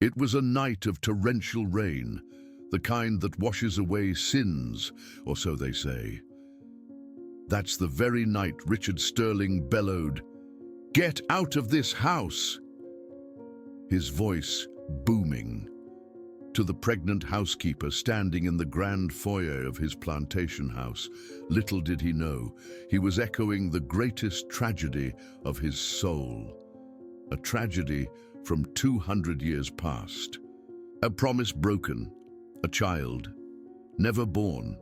It was a night of torrential rain, the kind that washes away sins, or so they say. That's the very night Richard Sterling bellowed, "Get out of this house!" His voice booming. To the pregnant housekeeper standing in the grand foyer of his plantation house, little did he know, he was echoing the greatest tragedy of his soul. A tragedy from 200 years past. A promise broken, a child, never born.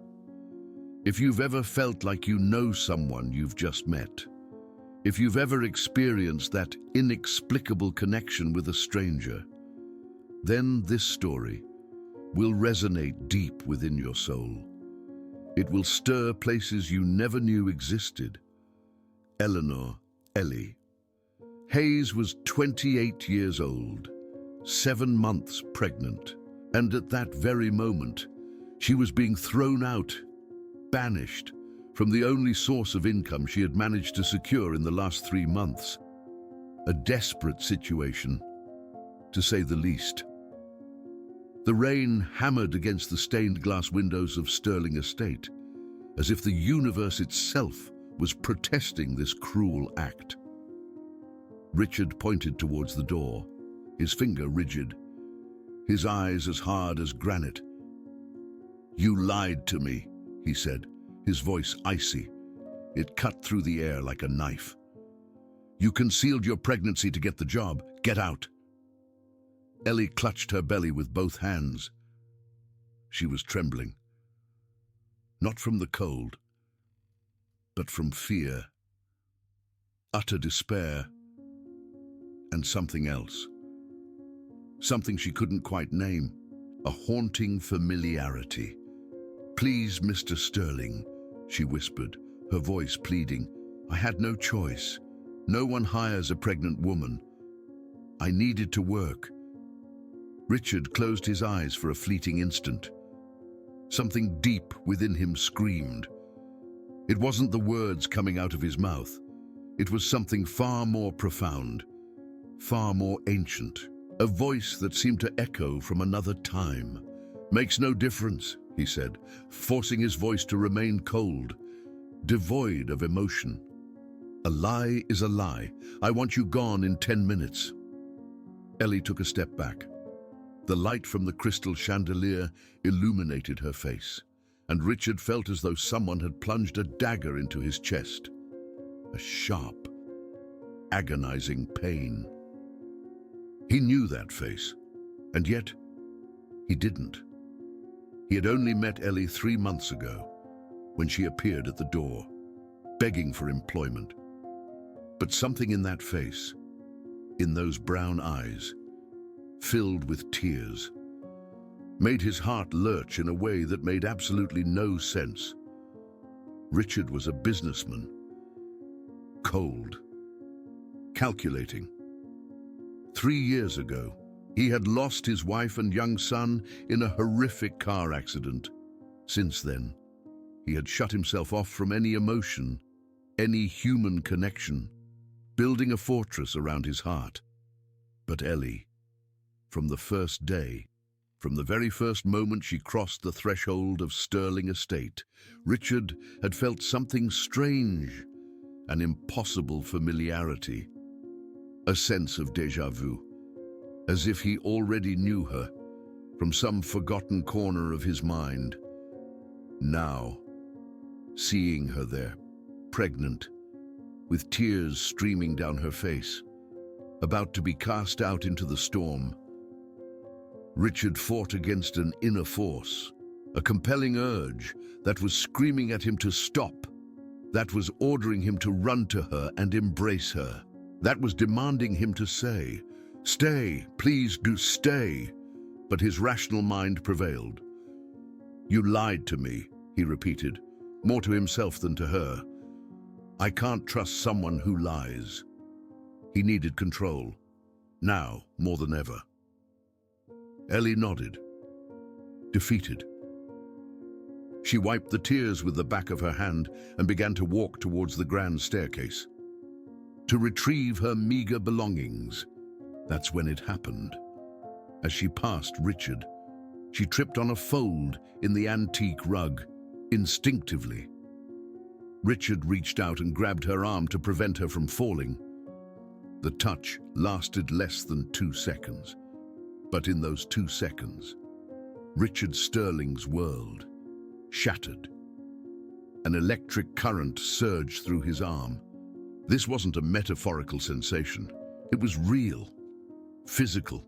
If you've ever felt like you know someone you've just met, if you've ever experienced that inexplicable connection with a stranger, then this story will resonate deep within your soul. It will stir places you never knew existed. Eleanor, Ellie. Hayes was 28 years old, 7 months pregnant, and at that very moment, she was being thrown out, banished, from the only source of income she had managed to secure in the last 3 months. A desperate situation, to say the least. The rain hammered against the stained glass windows of Sterling Estate, as if the universe itself was protesting this cruel act. Richard pointed towards the door, his finger rigid, his eyes as hard as granite. "You lied to me," he said, his voice icy. It cut through the air like a knife. "You concealed your pregnancy to get the job. Get out." Ellie clutched her belly with both hands. She was trembling. Not from the cold, but from fear, utter despair, and something else. Something she couldn't quite name, a haunting familiarity. "Please, Mr. Sterling," she whispered, her voice pleading. "I had no choice. No one hires a pregnant woman. I needed to work." Richard closed his eyes for a fleeting instant. Something deep within him screamed. It wasn't the words coming out of his mouth. It was something far more profound, far more ancient. A voice that seemed to echo from another time. "Makes no difference," he said, forcing his voice to remain cold, devoid of emotion. "A lie is a lie. I want you gone in 10 minutes." Ellie took a step back. The light from the crystal chandelier illuminated her face, and Richard felt as though someone had plunged a dagger into his chest. A sharp, agonizing pain. He knew that face, and yet he didn't. He had only met Ellie 3 months ago, when she appeared at the door, begging for employment. But something in that face, in those brown eyes, filled with tears, made his heart lurch in a way that made absolutely no sense. Richard was a businessman, cold, calculating. 3 years ago, he had lost his wife and young son in a horrific car accident. Since then, he had shut himself off from any emotion, any human connection, building a fortress around his heart. But Ellie, from the first day, from the very first moment she crossed the threshold of Sterling Estate, Richard had felt something strange, an impossible familiarity, a sense of déjà vu, as if he already knew her from some forgotten corner of his mind. Now, seeing her there, pregnant, with tears streaming down her face, about to be cast out into the storm, Richard fought against an inner force, a compelling urge that was screaming at him to stop, that was ordering him to run to her and embrace her, that was demanding him to say, "Stay, please do stay." But his rational mind prevailed. "You lied to me," he repeated, more to himself than to her. "I can't trust someone who lies." He needed control, now more than ever. Ellie nodded, defeated. She wiped the tears with the back of her hand and began to walk towards the grand staircase. To retrieve her meager belongings. That's when it happened. As she passed Richard, she tripped on a fold in the antique rug, instinctively. Richard reached out and grabbed her arm to prevent her from falling. The touch lasted less than 2 seconds, but in those 2 seconds, Richard Sterling's world shattered. An electric current surged through his arm. This wasn't a metaphorical sensation. It was real, physical,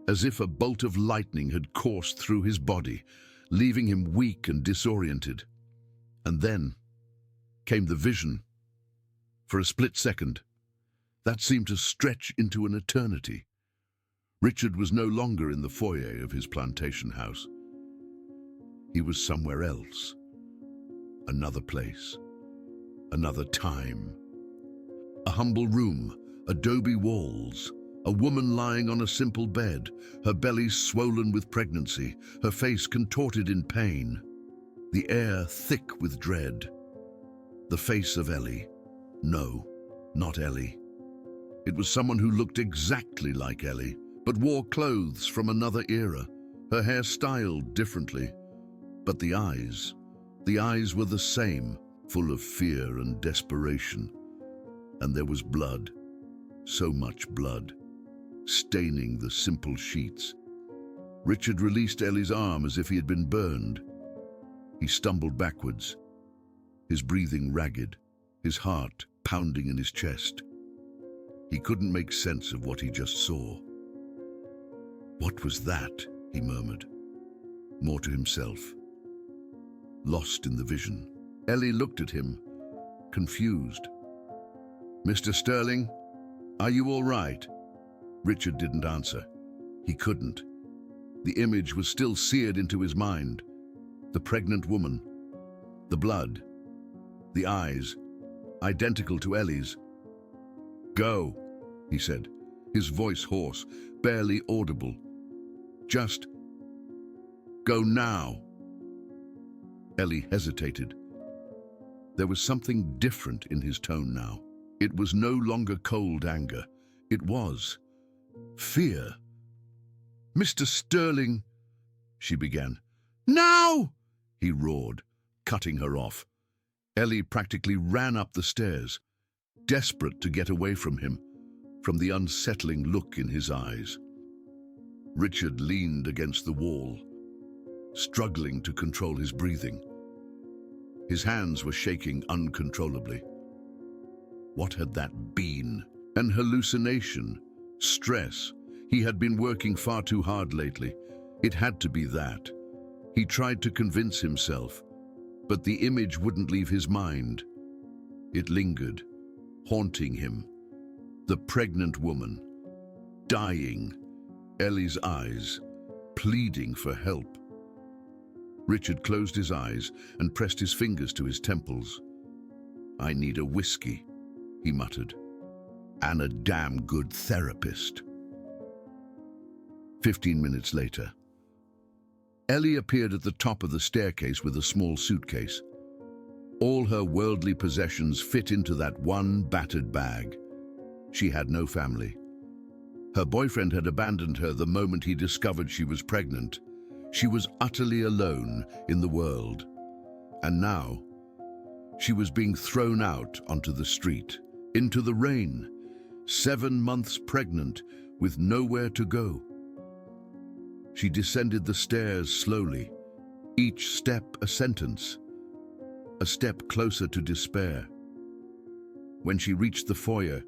as if a bolt of lightning had coursed through his body, leaving him weak and disoriented. And then came the vision. For a split second, that seemed to stretch into an eternity. Richard was no longer in the foyer of his plantation house. He was somewhere else. Another place. Another time. A humble room, adobe walls, a woman lying on a simple bed, her belly swollen with pregnancy, her face contorted in pain, the air thick with dread. The face of Ellie. No, not Ellie. It was someone who looked exactly like Ellie, but wore clothes from another era, her hair styled differently. But the eyes were the same, full of fear and desperation. And there was blood, so much blood, staining the simple sheets. Richard released Ellie's arm as if he had been burned. He stumbled backwards, his breathing ragged, his heart pounding in his chest. He couldn't make sense of what he just saw. "What was that?" he murmured, more to himself, lost in the vision. Ellie looked at him, confused. "Mr. Sterling, are you all right?" Richard didn't answer. He couldn't. The image was still seared into his mind. The pregnant woman, the blood, the eyes, identical to Ellie's. "Go," he said, his voice hoarse, barely audible. "Just go now." Ellie hesitated. There was something different in his tone now. It was no longer cold anger. It was fear. "Mr. Sterling," she began. "Now!" he roared, cutting her off. Ellie practically ran up the stairs, desperate to get away from him, from the unsettling look in his eyes. Richard leaned against the wall, struggling to control his breathing. His hands were shaking uncontrollably. What had that been? An hallucination? Stress? He had been working far too hard lately. It had to be that. He tried to convince himself, but the image wouldn't leave his mind. It lingered, haunting him. The pregnant woman, dying, Ellie's eyes, pleading for help. Richard closed his eyes and pressed his fingers to his temples. "I need a whiskey," he muttered, "and a damn good therapist." 15 minutes later, Ellie appeared at the top of the staircase with a small suitcase. All her worldly possessions fit into that one battered bag. She had no family. Her boyfriend had abandoned her the moment he discovered she was pregnant. She was utterly alone in the world. And now, she was being thrown out onto the street, into the rain, 7 months pregnant, with nowhere to go. She descended the stairs slowly, each step a sentence, a step closer to despair. When she reached the foyer,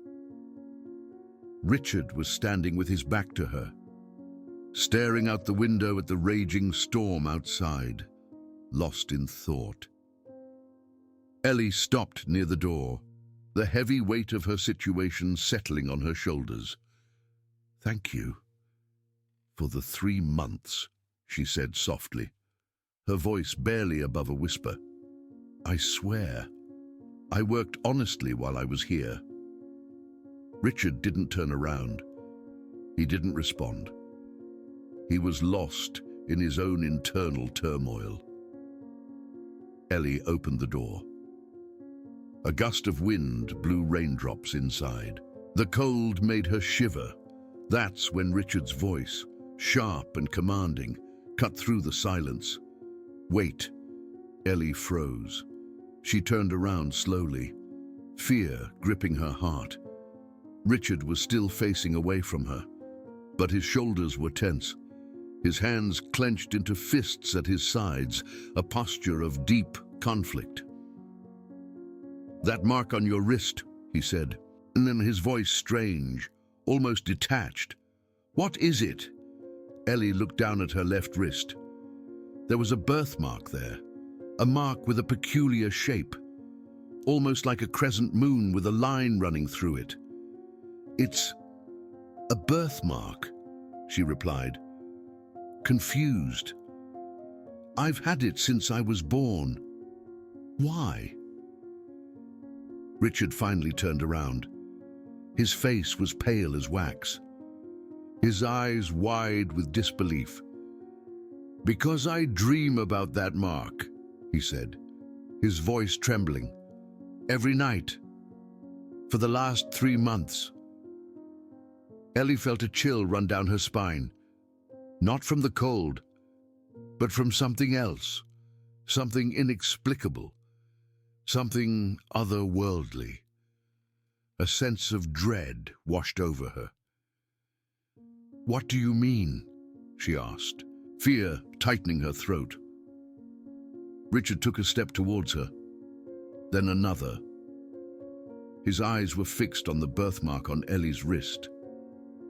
Richard was standing with his back to her, staring out the window at the raging storm outside, lost in thought. Ellie stopped near the door, the heavy weight of her situation settling on her shoulders. "Thank you for the 3 months," she said softly, her voice barely above a whisper. "I swear, I worked honestly while I was here." Richard didn't turn around. He didn't respond. He was lost in his own internal turmoil. Ellie opened the door. A gust of wind blew raindrops inside. The cold made her shiver. That's when Richard's voice, sharp and commanding, cut through the silence. "Wait." Ellie froze. She turned around slowly, fear gripping her heart. Richard was still facing away from her, but his shoulders were tense. His hands clenched into fists at his sides, a posture of deep conflict. "That mark on your wrist," he said, and then his voice strange, almost detached. "What is it?" Ellie looked down at her left wrist. There was a birthmark there, a mark with a peculiar shape, almost like a crescent moon with a line running through it. "It's a birthmark," she replied, confused. "I've had it since I was born. Why?" Richard finally turned around. His face was pale as wax, his eyes wide with disbelief. "Because I dream about that mark," he said, his voice trembling. "Every night, for the last 3 months." Ellie felt a chill run down her spine, not from the cold, but from something else, something inexplicable, something otherworldly. A sense of dread washed over her. "What do you mean?" she asked, fear tightening her throat. Richard took a step towards her, then another. His eyes were fixed on the birthmark on Ellie's wrist,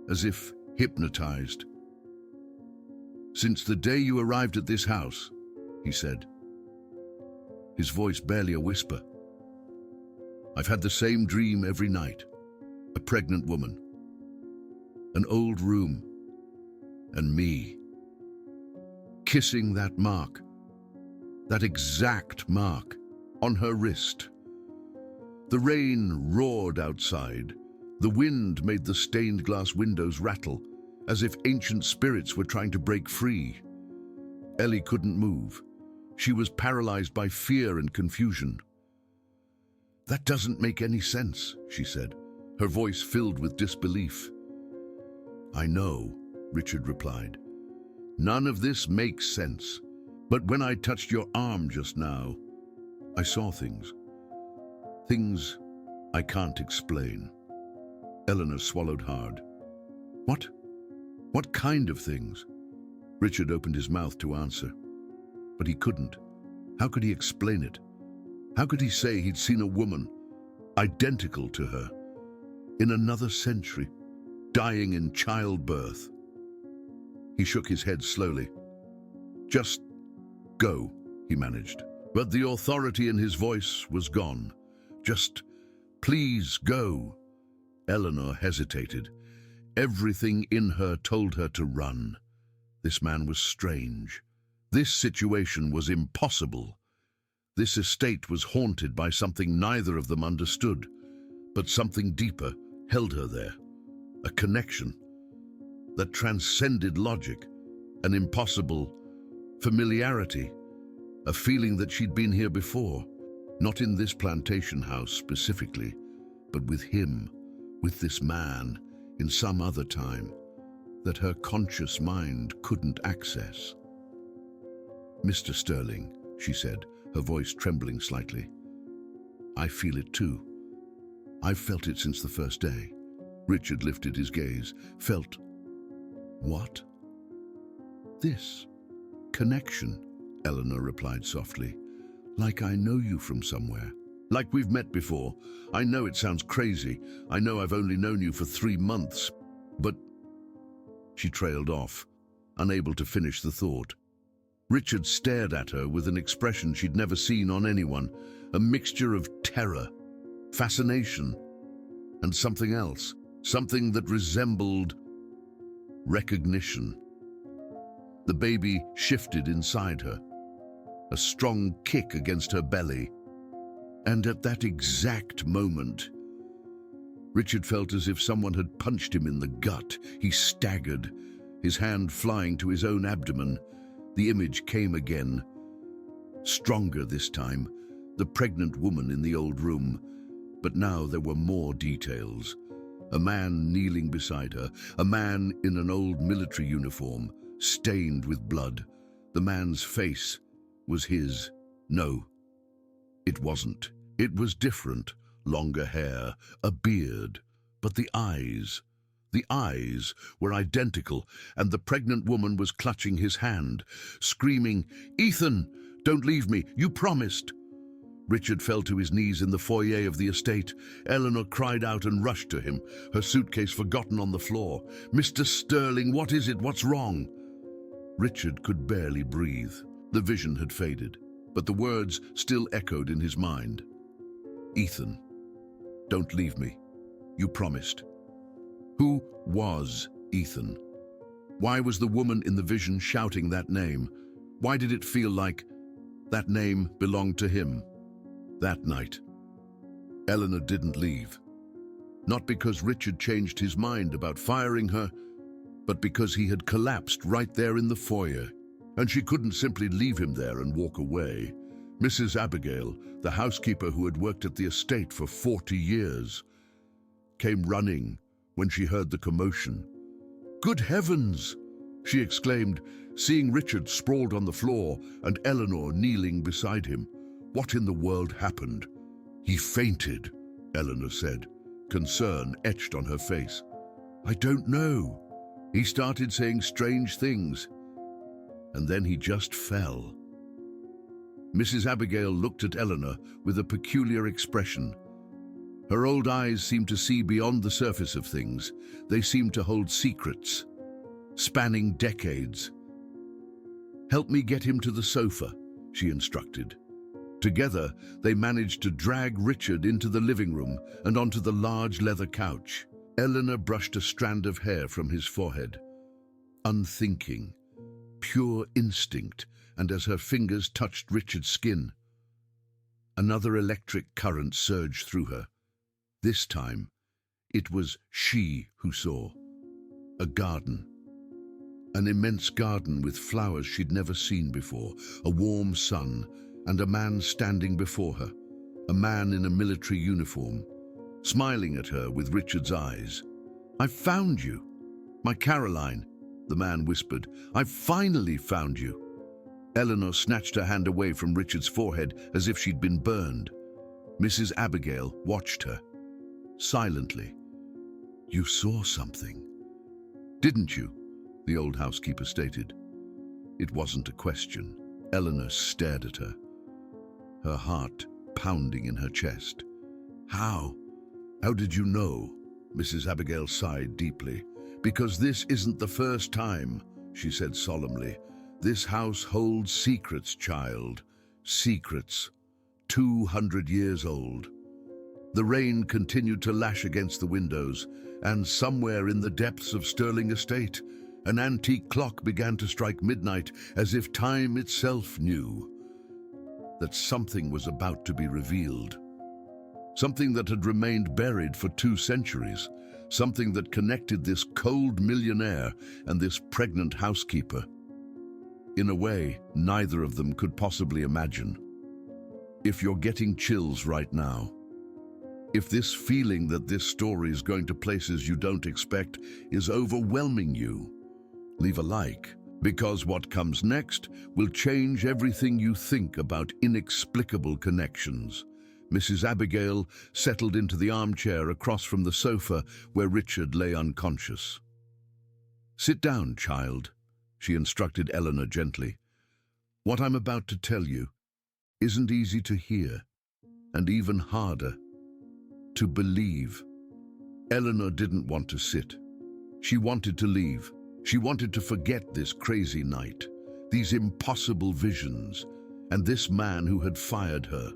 as if hypnotized. "Since the day you arrived at this house," he said, his voice barely a whisper, "I've had the same dream every night. A pregnant woman, an old room, and me. Kissing that mark, that exact mark, on her wrist." The rain roared outside. The wind made the stained glass windows rattle, as if ancient spirits were trying to break free. Ellie couldn't move. She was paralyzed by fear and confusion. "That doesn't make any sense," she said, her voice filled with disbelief. "I know," Richard replied. "None of this makes sense. But when I touched your arm just now, I saw things. Things I can't explain." Eleanor swallowed hard. "What? What kind of things?" Richard opened his mouth to answer, but he couldn't. How could he explain it? How could he say he'd seen a woman, identical to her, in another century, dying in childbirth? He shook his head slowly. "Just go," he managed. But the authority in his voice was gone. "Just, please go." Eleanor hesitated. Everything in her told her to run. This man was strange. This situation was impossible. This estate was haunted by something neither of them understood, but something deeper held her there. A connection that transcended logic, an impossible familiarity, a feeling that she'd been here before, not in this plantation house specifically, but with him, with this man, in some other time, that her conscious mind couldn't access. "Mr. Sterling," she said, her voice trembling slightly, "I feel it too. I've felt it since the first day." Richard lifted his gaze. "Felt what?" "This connection," Eleanor replied softly. "Like I know you from somewhere. Like we've met before. I know it sounds crazy. I know I've only known you for 3 months, but..." She trailed off, unable to finish the thought. Richard stared at her with an expression she'd never seen on anyone, a mixture of terror, fascination, and something else, something that resembled recognition. The baby shifted inside her, a strong kick against her belly. And at that exact moment, Richard felt as if someone had punched him in the gut. He staggered, his hand flying to his own abdomen. The image came again, stronger this time, the pregnant woman in the old room. But now there were more details. A man kneeling beside her, a man in an old military uniform, stained with blood. The man's face was his. No, it wasn't. It was different. Longer hair, a beard, but the eyes were identical, and the pregnant woman was clutching his hand, screaming, "Ethan, don't leave me, you promised." Richard fell to his knees in the foyer of the estate. Eleanor cried out and rushed to him, her suitcase forgotten on the floor. "Mr. Sterling, what is it? What's wrong?" Richard could barely breathe. The vision had faded, but the words still echoed in his mind. "Ethan, don't leave me. You promised." Who was Ethan? Why was the woman in the vision shouting that name? Why did it feel like that name belonged to him? That night, Eleanor didn't leave. Not because Richard changed his mind about firing her, but because he had collapsed right there in the foyer, and she couldn't simply leave him there and walk away. Mrs. Abigail, the housekeeper who had worked at the estate for 40 years, came running when she heard the commotion. "Good heavens!" she exclaimed, seeing Richard sprawled on the floor and Eleanor kneeling beside him. "What in the world happened?" "He fainted," Eleanor said, concern etched on her face. "I don't know. He started saying strange things, and then he just fell." Mrs. Abigail looked at Eleanor with a peculiar expression. Her old eyes seemed to see beyond the surface of things. They seemed to hold secrets, spanning decades. "Help me get him to the sofa," she instructed. Together, they managed to drag Richard into the living room and onto the large leather couch. Eleanor brushed a strand of hair from his forehead. Unthinking, pure instinct, and as her fingers touched Richard's skin, another electric current surged through her. This time, it was she who saw. A garden. An immense garden with flowers she'd never seen before, a warm sun, and a man standing before her, a man in a military uniform, smiling at her with Richard's eyes. "I've found you. My Caroline," the man whispered. "I've finally found you." Eleanor snatched her hand away from Richard's forehead as if she'd been burned. Mrs. Abigail watched her, silently. "You saw something, didn't you?" the old housekeeper stated. It wasn't a question. Eleanor stared at her, her heart pounding in her chest. How did you know?" Mrs. Abigail sighed deeply. "Because this isn't the first time," she said solemnly. "This house holds secrets, child. Secrets. 200 years old." The rain continued to lash against the windows, and somewhere in the depths of Sterling Estate, an antique clock began to strike midnight, as if time itself knew that something was about to be revealed. Something that had remained buried for 2 centuries. Something that connected this cold millionaire and this pregnant housekeeper in a way neither of them could possibly imagine. If you're getting chills right now, if this feeling that this story is going to places you don't expect is overwhelming you, leave a like, because what comes next will change everything you think about inexplicable connections. Mrs. Abigail settled into the armchair across from the sofa where Richard lay unconscious. "Sit down, child," she instructed Eleanor gently. "What I'm about to tell you isn't easy to hear, and even harder to believe." Eleanor didn't want to sit. She wanted to leave. She wanted to forget this crazy night, these impossible visions, and this man who had fired her,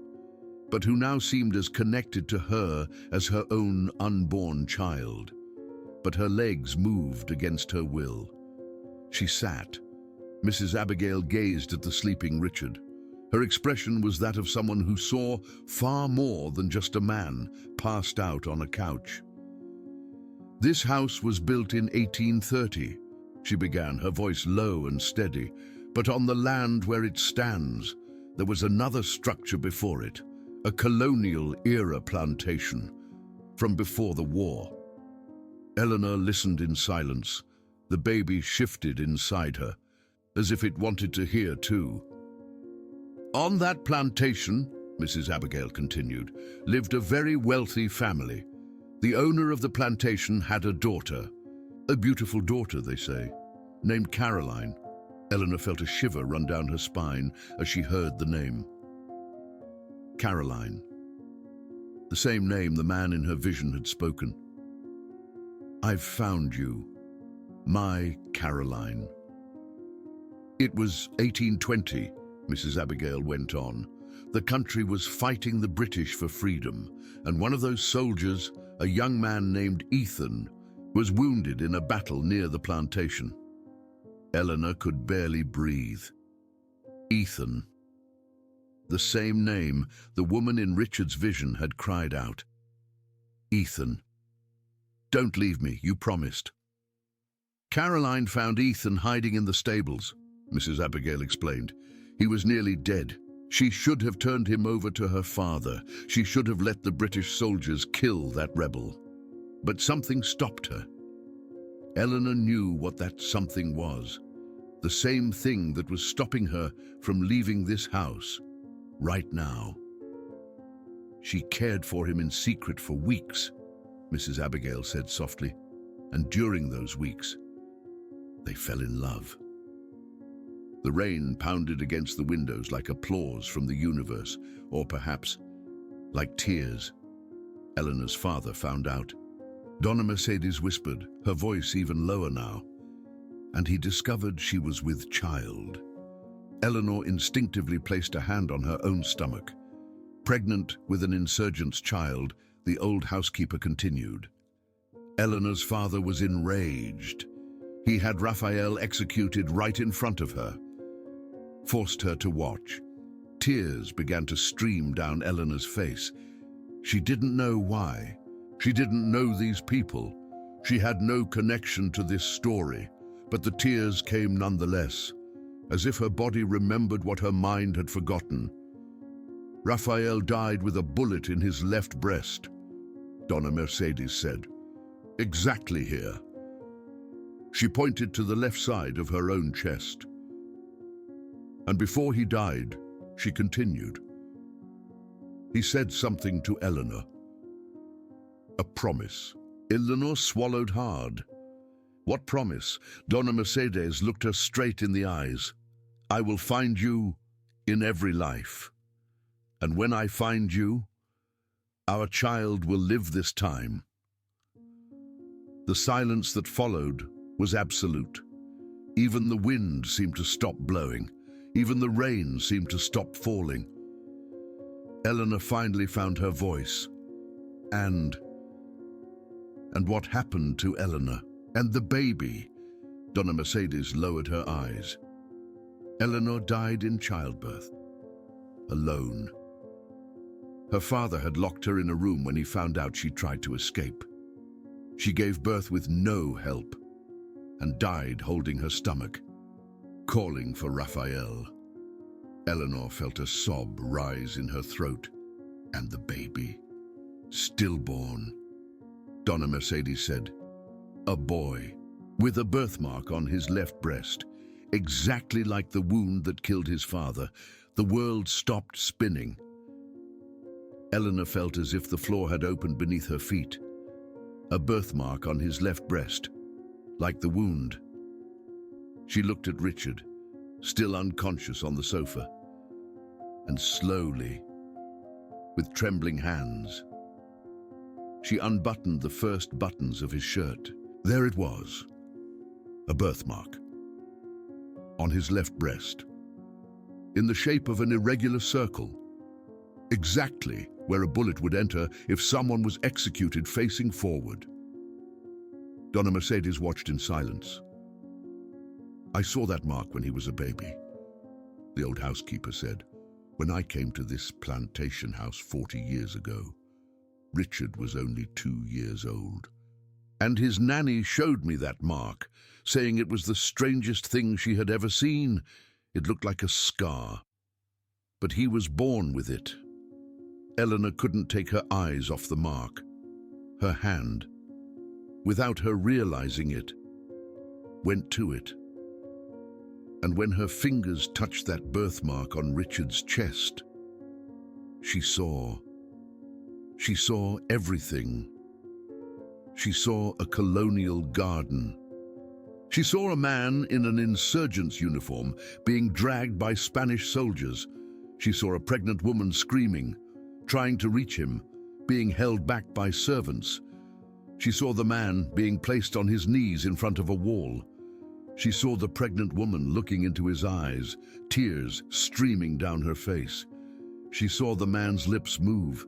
but who now seemed as connected to her as her own unborn child. But her legs moved against her will. She sat. Mrs. Abigail gazed at the sleeping Richard. Her expression was that of someone who saw far more than just a man passed out on a couch. "This house was built in 1830, she began, her voice low and steady. "But on the land where it stands, there was another structure before it, a colonial-era plantation from before the war. Eleanor listened in silence. The baby shifted inside her, as if it wanted to hear too. On that plantation, Mrs. Abigail continued, lived a very wealthy family. The owner of the plantation had a daughter. A beautiful daughter, they say, named Caroline. Eleanor felt a shiver run down her spine as she heard the name. Caroline. The same name the man in her vision had spoken. I've found you, my Caroline. It was 1820, Mrs. Abigail went on. The country was fighting the British for freedom, and one of those soldiers, a young man named Ethan, was wounded in a battle near the plantation. Eleanor could barely breathe. Ethan. The same name the woman in Richard's vision had cried out. Ethan. Don't leave me, you promised. Caroline found Ethan hiding in the stables, Mrs. Abigail explained. He was nearly dead. She should have turned him over to her father. She should have let the British soldiers kill that rebel. But something stopped her. Eleanor knew what that something was. The same thing that was stopping her from leaving this house right now. She cared for him in secret for weeks, Mrs. Abigail said softly, and during those weeks, they fell in love. The rain pounded against the windows like applause from the universe, or perhaps like tears. Eleanor's father found out. Donna Mercedes whispered, her voice even lower now, and he discovered she was with child. Eleanor instinctively placed a hand on her own stomach. Pregnant with an insurgent's child, the old housekeeper continued. Eleanor's father was enraged. He had Raphael executed right in front of her, forced her to watch. Tears began to stream down Eleanor's face. She didn't know why. She didn't know these people. She had no connection to this story, but the tears came nonetheless, as if her body remembered what her mind had forgotten. Raphael died with a bullet in his left breast, Donna Mercedes said. Exactly here. She pointed to the left side of her own chest. And before he died, she continued. He said something to Eleanor. A promise. Eleanor swallowed hard. What promise? Donna Mercedes looked her straight in the eyes. I will find you in every life. And when I find you, our child will live this time. The silence that followed was absolute. Even the wind seemed to stop blowing. Even the rain seemed to stop falling. Eleanor finally found her voice. And what happened to Eleanor? And the baby? Donna Mercedes lowered her eyes. Eleanor died in childbirth, alone. Her father had locked her in a room when he found out she tried to escape. She gave birth with no help and died holding her stomach, calling for Raphael. Eleanor felt a sob rise in her throat, and the baby, stillborn. Donna Mercedes said, a boy, with a birthmark on his left breast, exactly like the wound that killed his father. The world stopped spinning. Eleanor felt as if the floor had opened beneath her feet. A birthmark on his left breast, like the wound. She looked at Richard, still unconscious on the sofa, and slowly, with trembling hands, she unbuttoned the first buttons of his shirt. There it was, a birthmark, on his left breast, in the shape of an irregular circle, exactly where a bullet would enter if someone was executed facing forward. Donna Mercedes watched in silence. I saw that mark when he was a baby, the old housekeeper said. When I came to this plantation house 40 years ago, Richard was only 2 years old. And his nanny showed me that mark, saying it was the strangest thing she had ever seen. It looked like a scar. But he was born with it. Eleanor couldn't take her eyes off the mark. Her hand, without her realizing it, went to it. And when her fingers touched that birthmark on Richard's chest, she saw everything. She saw a colonial garden. She saw a man in an insurgent's uniform being dragged by Spanish soldiers. She saw a pregnant woman screaming, trying to reach him, being held back by servants. She saw the man being placed on his knees in front of a wall. She saw the pregnant woman looking into his eyes, tears streaming down her face. She saw the man's lips move.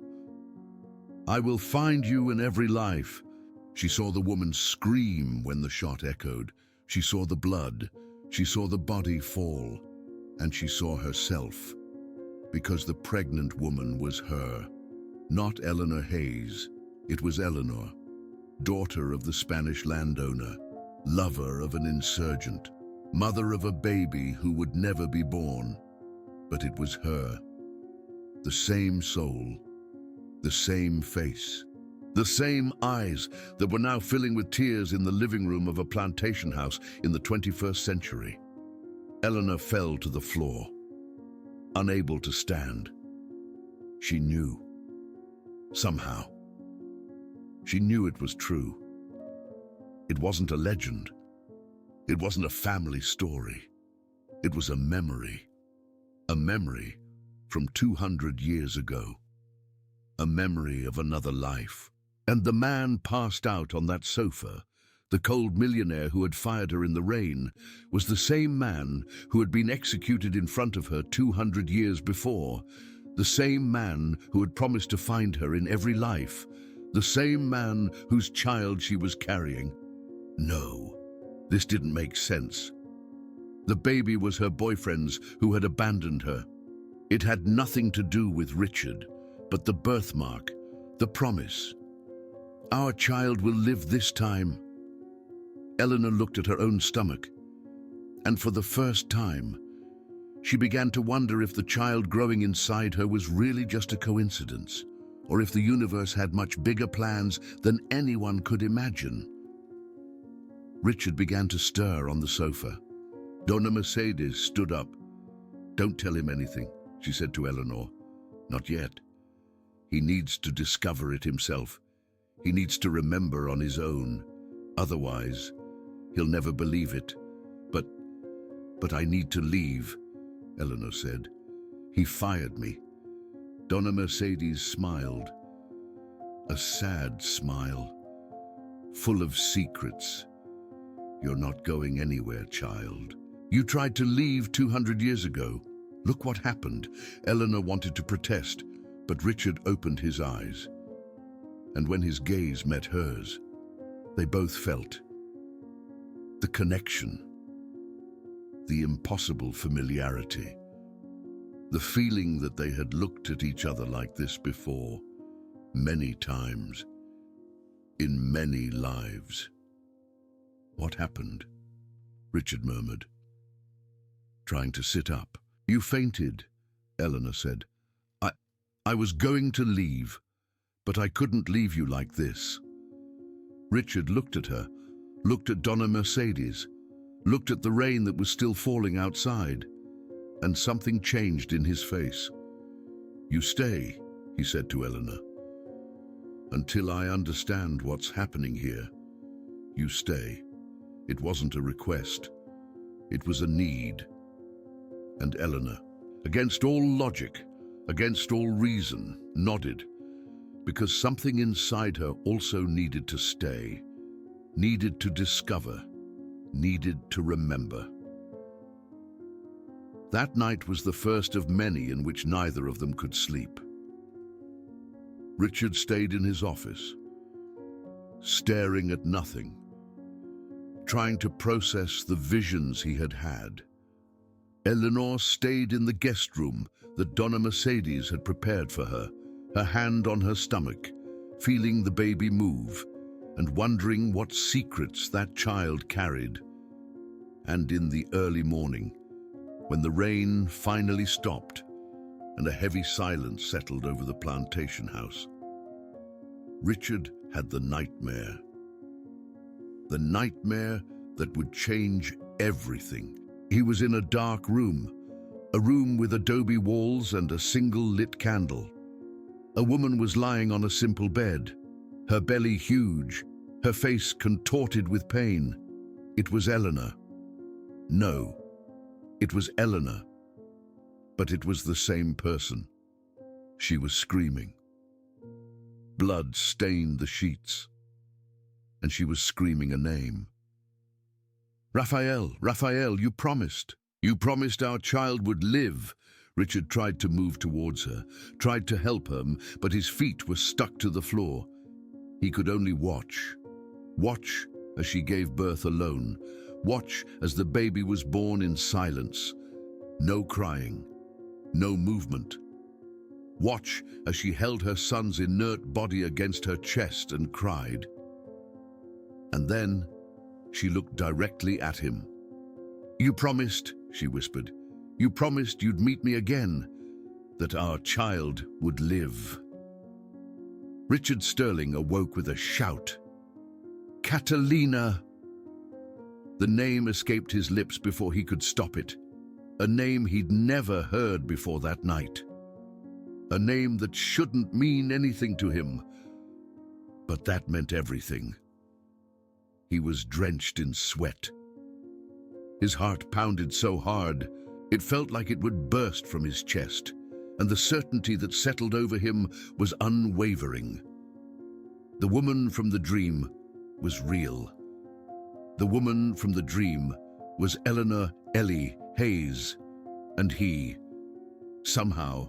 "I will find you in every life." She saw the woman scream when the shot echoed. She saw the blood. She saw the body fall. And she saw herself. Because the pregnant woman was her. Not Eleanor Hayes. It was Eleanor, daughter of the Spanish landowner, lover of an insurgent, mother of a baby who would never be born. But it was her. The same soul, the same face, the same eyes that were now filling with tears in the living room of a plantation house in the 21st century. Eleanor fell to the floor, unable to stand. She knew. Somehow. She knew it was true. It wasn't a legend. It wasn't a family story. It was a memory. A memory from 200 years ago. A memory of another life. And the man passed out on that sofa, the cold millionaire who had fired her in the rain, was the same man who had been executed in front of her 200 years before, the same man who had promised to find her in every life, the same man whose child she was carrying. No, this didn't make sense. The baby was her boyfriend's who had abandoned her. It had nothing to do with Richard, but the birthmark, the promise. Our child will live this time. Eleanor looked at her own stomach, and for the first time, she began to wonder if the child growing inside her was really just a coincidence, or if the universe had much bigger plans than anyone could imagine. Richard began to stir on the sofa. Donna Mercedes stood up. "Don't tell him anything," she said to Eleanor. "Not yet. He needs to discover it himself. He needs to remember on his own. Otherwise, he'll never believe it. But I need to leave," Eleanor said. "He fired me." Donna Mercedes smiled. A sad smile, full of secrets. "You're not going anywhere, child. You tried to leave 200 years ago. Look what happened." Eleanor wanted to protest, but Richard opened his eyes. And when his gaze met hers, they both felt the connection, the impossible familiarity, the feeling that they had looked at each other like this before, many times, in many lives. "What happened?" Richard murmured, trying to sit up. "You fainted," Eleanor said. I was going to leave, but I couldn't leave you like this." Richard looked at her, looked at Donna Mercedes, looked at the rain that was still falling outside, and something changed in his face. "You stay," he said to Eleanor. "Until I understand what's happening here, you stay." It wasn't a request. It was a need. And Eleanor, against all logic, against all reason, nodded, because something inside her also needed to stay, needed to discover, needed to remember. That night was the first of many in which neither of them could sleep. Richard stayed in his office, staring at nothing, trying to process the visions he had had. Eleanor stayed in the guest room that Donna Mercedes had prepared for her, her hand on her stomach, feeling the baby move and wondering what secrets that child carried. And in the early morning, when the rain finally stopped and a heavy silence settled over the plantation house, Richard had the nightmare. The nightmare that would change everything. He was in a dark room, a room with adobe walls and a single lit candle. A woman was lying on a simple bed, her belly huge, her face contorted with pain. It was Eleanor. No, it was Eleanor. But it was the same person. She was screaming. Blood stained the sheets, and she was screaming a name. Raphael, Raphael, you promised. You promised our child would live. Richard tried to move towards her, tried to help her, but his feet were stuck to the floor. He could only watch. Watch as she gave birth alone. Watch as the baby was born in silence. No crying, no movement. Watch as she held her son's inert body against her chest and cried. And then she looked directly at him. You promised, she whispered. You promised you'd meet me again, that our child would live. Richard Sterling awoke with a shout. Catalina! The name escaped his lips before he could stop it. A name he'd never heard before that night. A name that shouldn't mean anything to him. But that meant everything. He was drenched in sweat. His heart pounded so hard, it felt like it would burst from his chest, and the certainty that settled over him was unwavering. The woman from the dream was real. The woman from the dream was Eleanor Ellie Hayes, and he, somehow,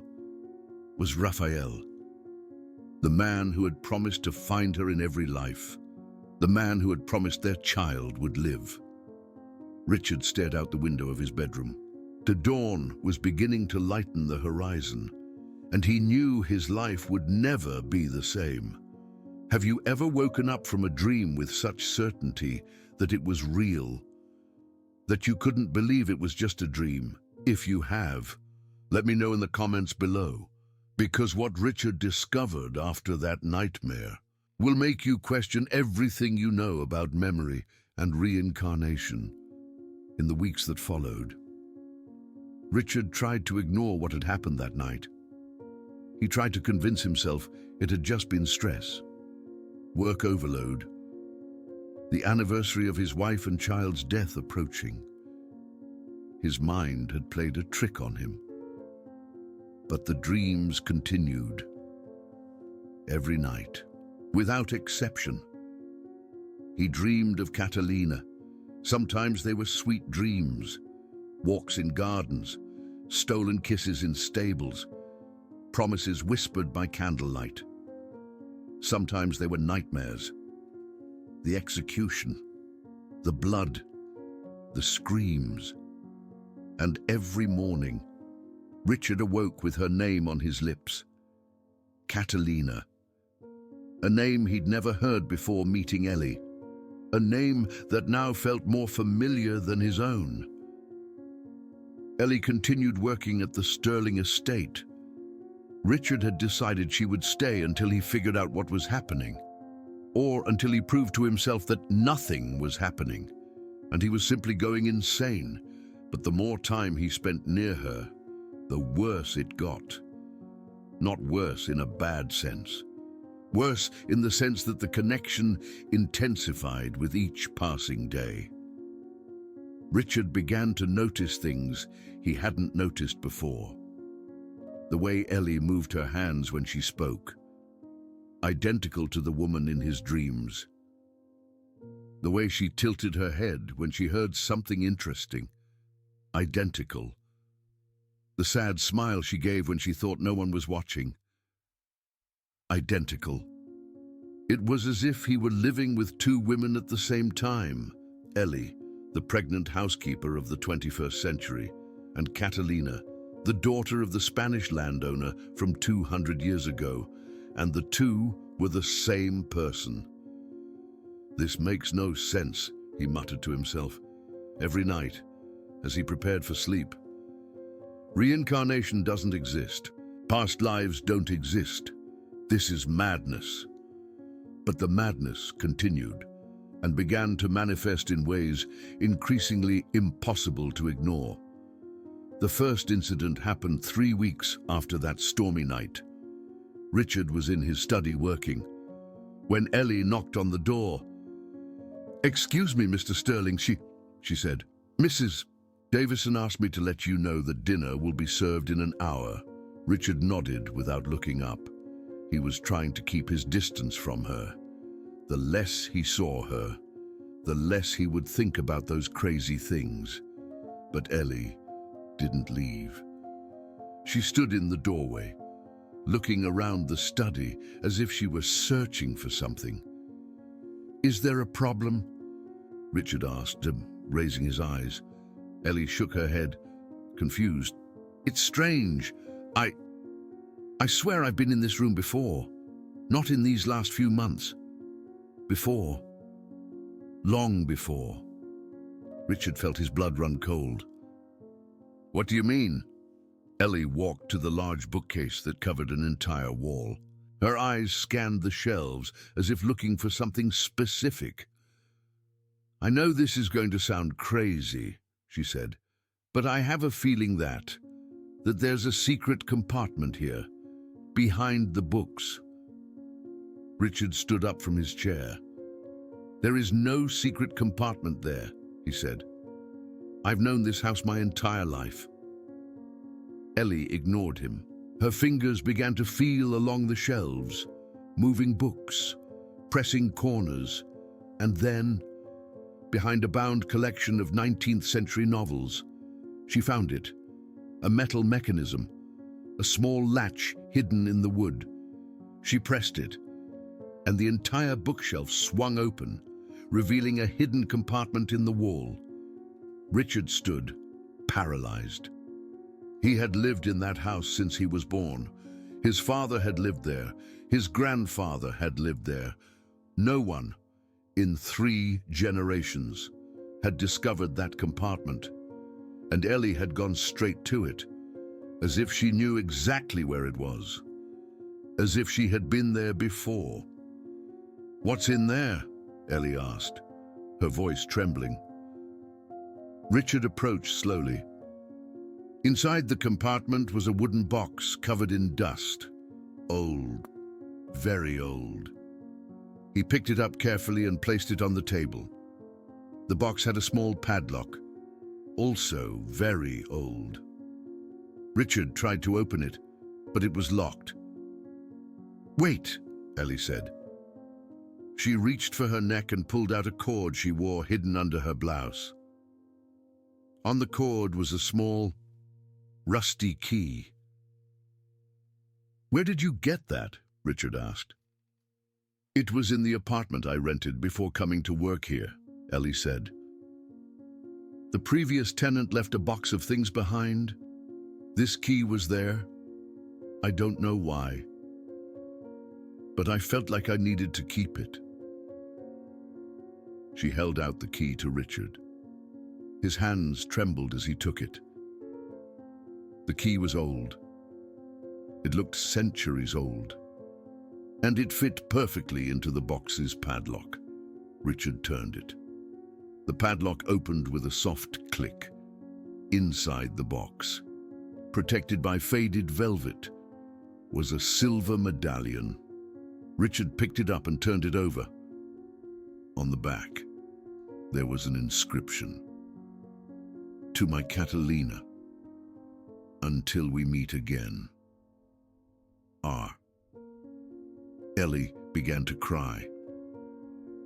was Raphael. The man who had promised to find her in every life. The man who had promised their child would live. Richard stared out the window of his bedroom. The dawn was beginning to lighten the horizon, and he knew his life would never be the same. Have you ever woken up from a dream with such certainty that it was real, that you couldn't believe it was just a dream? If you have, let me know in the comments below, because what Richard discovered after that nightmare will make you question everything you know about memory and reincarnation. In the weeks that followed, Richard tried to ignore what had happened that night. He tried to convince himself it had just been stress, work overload, the anniversary of his wife and child's death approaching. His mind had played a trick on him. But the dreams continued. Every night, without exception. He dreamed of Catalina. Sometimes they were sweet dreams, walks in gardens, stolen kisses in stables, promises whispered by candlelight. Sometimes they were nightmares. The execution, the blood, the screams. And every morning, Richard awoke with her name on his lips. Catalina. A name he'd never heard before meeting Ellie. A name that now felt more familiar than his own. Ellie continued working at the Sterling estate. Richard had decided she would stay until he figured out what was happening, or until he proved to himself that nothing was happening, and he was simply going insane. But the more time he spent near her, the worse it got. Not worse in a bad sense. Worse in the sense that the connection intensified with each passing day. Richard began to notice things he hadn't noticed before. The way Ellie moved her hands when she spoke, identical to the woman in his dreams. The way she tilted her head when she heard something interesting, identical. The sad smile she gave when she thought no one was watching, identical. It was as if he were living with two women at the same time. Ellie, the pregnant housekeeper of the 21st century, and Catalina, the daughter of the Spanish landowner from 200 years ago, and the two were the same person. This makes no sense, he muttered to himself, every night, as he prepared for sleep. Reincarnation doesn't exist. Past lives don't exist. This is madness. But the madness continued, and began to manifest in ways increasingly impossible to ignore. The first incident happened 3 weeks after that stormy night. Richard was in his study working when Ellie knocked on the door. "Excuse me, Mr. Sterling," she said. "Mrs. Davison asked me to let you know that dinner will be served in an hour." Richard nodded without looking up. He was trying to keep his distance from her. The less he saw her, the less he would think about those crazy things. But Ellie didn't leave. She stood in the doorway, looking around the study as if she were searching for something. "Is there a problem?" Richard asked him, raising his eyes. Ellie shook her head, confused. "It's strange. I swear I've been in this room before. Not in these last few months. Before. Long before." Richard felt his blood run cold. "What do you mean?" Ellie walked to the large bookcase that covered an entire wall. Her eyes scanned the shelves as if looking for something specific. "I know this is going to sound crazy," she said, "but I have a feeling that there's a secret compartment here, behind the books." Richard stood up from his chair. "There is no secret compartment there," he said. "I've known this house my entire life." Ellie ignored him. Her fingers began to feel along the shelves, moving books, pressing corners, and then, behind a bound collection of 19th century novels, she found it, a metal mechanism, a small latch hidden in the wood. She pressed it, and the entire bookshelf swung open, revealing a hidden compartment in the wall. Richard stood, paralyzed. He had lived in that house since he was born. His father had lived there. His grandfather had lived there. No one, in 3 generations, had discovered that compartment, and Ellie had gone straight to it, as if she knew exactly where it was, as if she had been there before. "What's in there?" Ellie asked, her voice trembling. Richard approached slowly. Inside the compartment was a wooden box covered in dust. Old, very old. He picked it up carefully and placed it on the table. The box had a small padlock, also very old. Richard tried to open it, but it was locked. "Wait," Ellie said. She reached for her neck and pulled out a cord she wore hidden under her blouse. On the cord was a small, rusty key. "Where did you get that?" Richard asked. "It was in the apartment I rented before coming to work here," Ellie said. "The previous tenant left a box of things behind. This key was there. I don't know why, but I felt like I needed to keep it." She held out the key to Richard. His hands trembled as he took it. The key was old. It looked centuries old, and it fit perfectly into the box's padlock. Richard turned it. The padlock opened with a soft click. Inside the box, protected by faded velvet, was a silver medallion. Richard picked it up and turned it over. On the back, there was an inscription. "To my Catalina. Until we meet again. R." Ellie began to cry.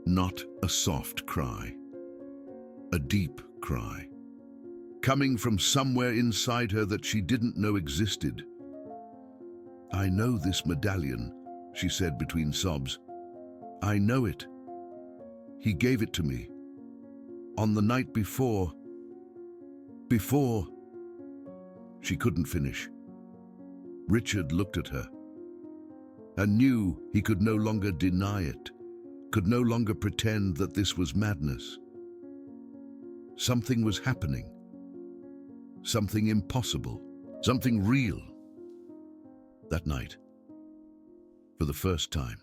Not a soft cry. A deep cry. Coming from somewhere inside her that she didn't know existed. "I know this medallion," she said between sobs. "I know it. He gave it to me. On the night before. She couldn't finish. Richard looked at her and knew he could no longer deny it, could no longer pretend that this was madness. Something was happening. Something impossible. Something real. That night, for the first time,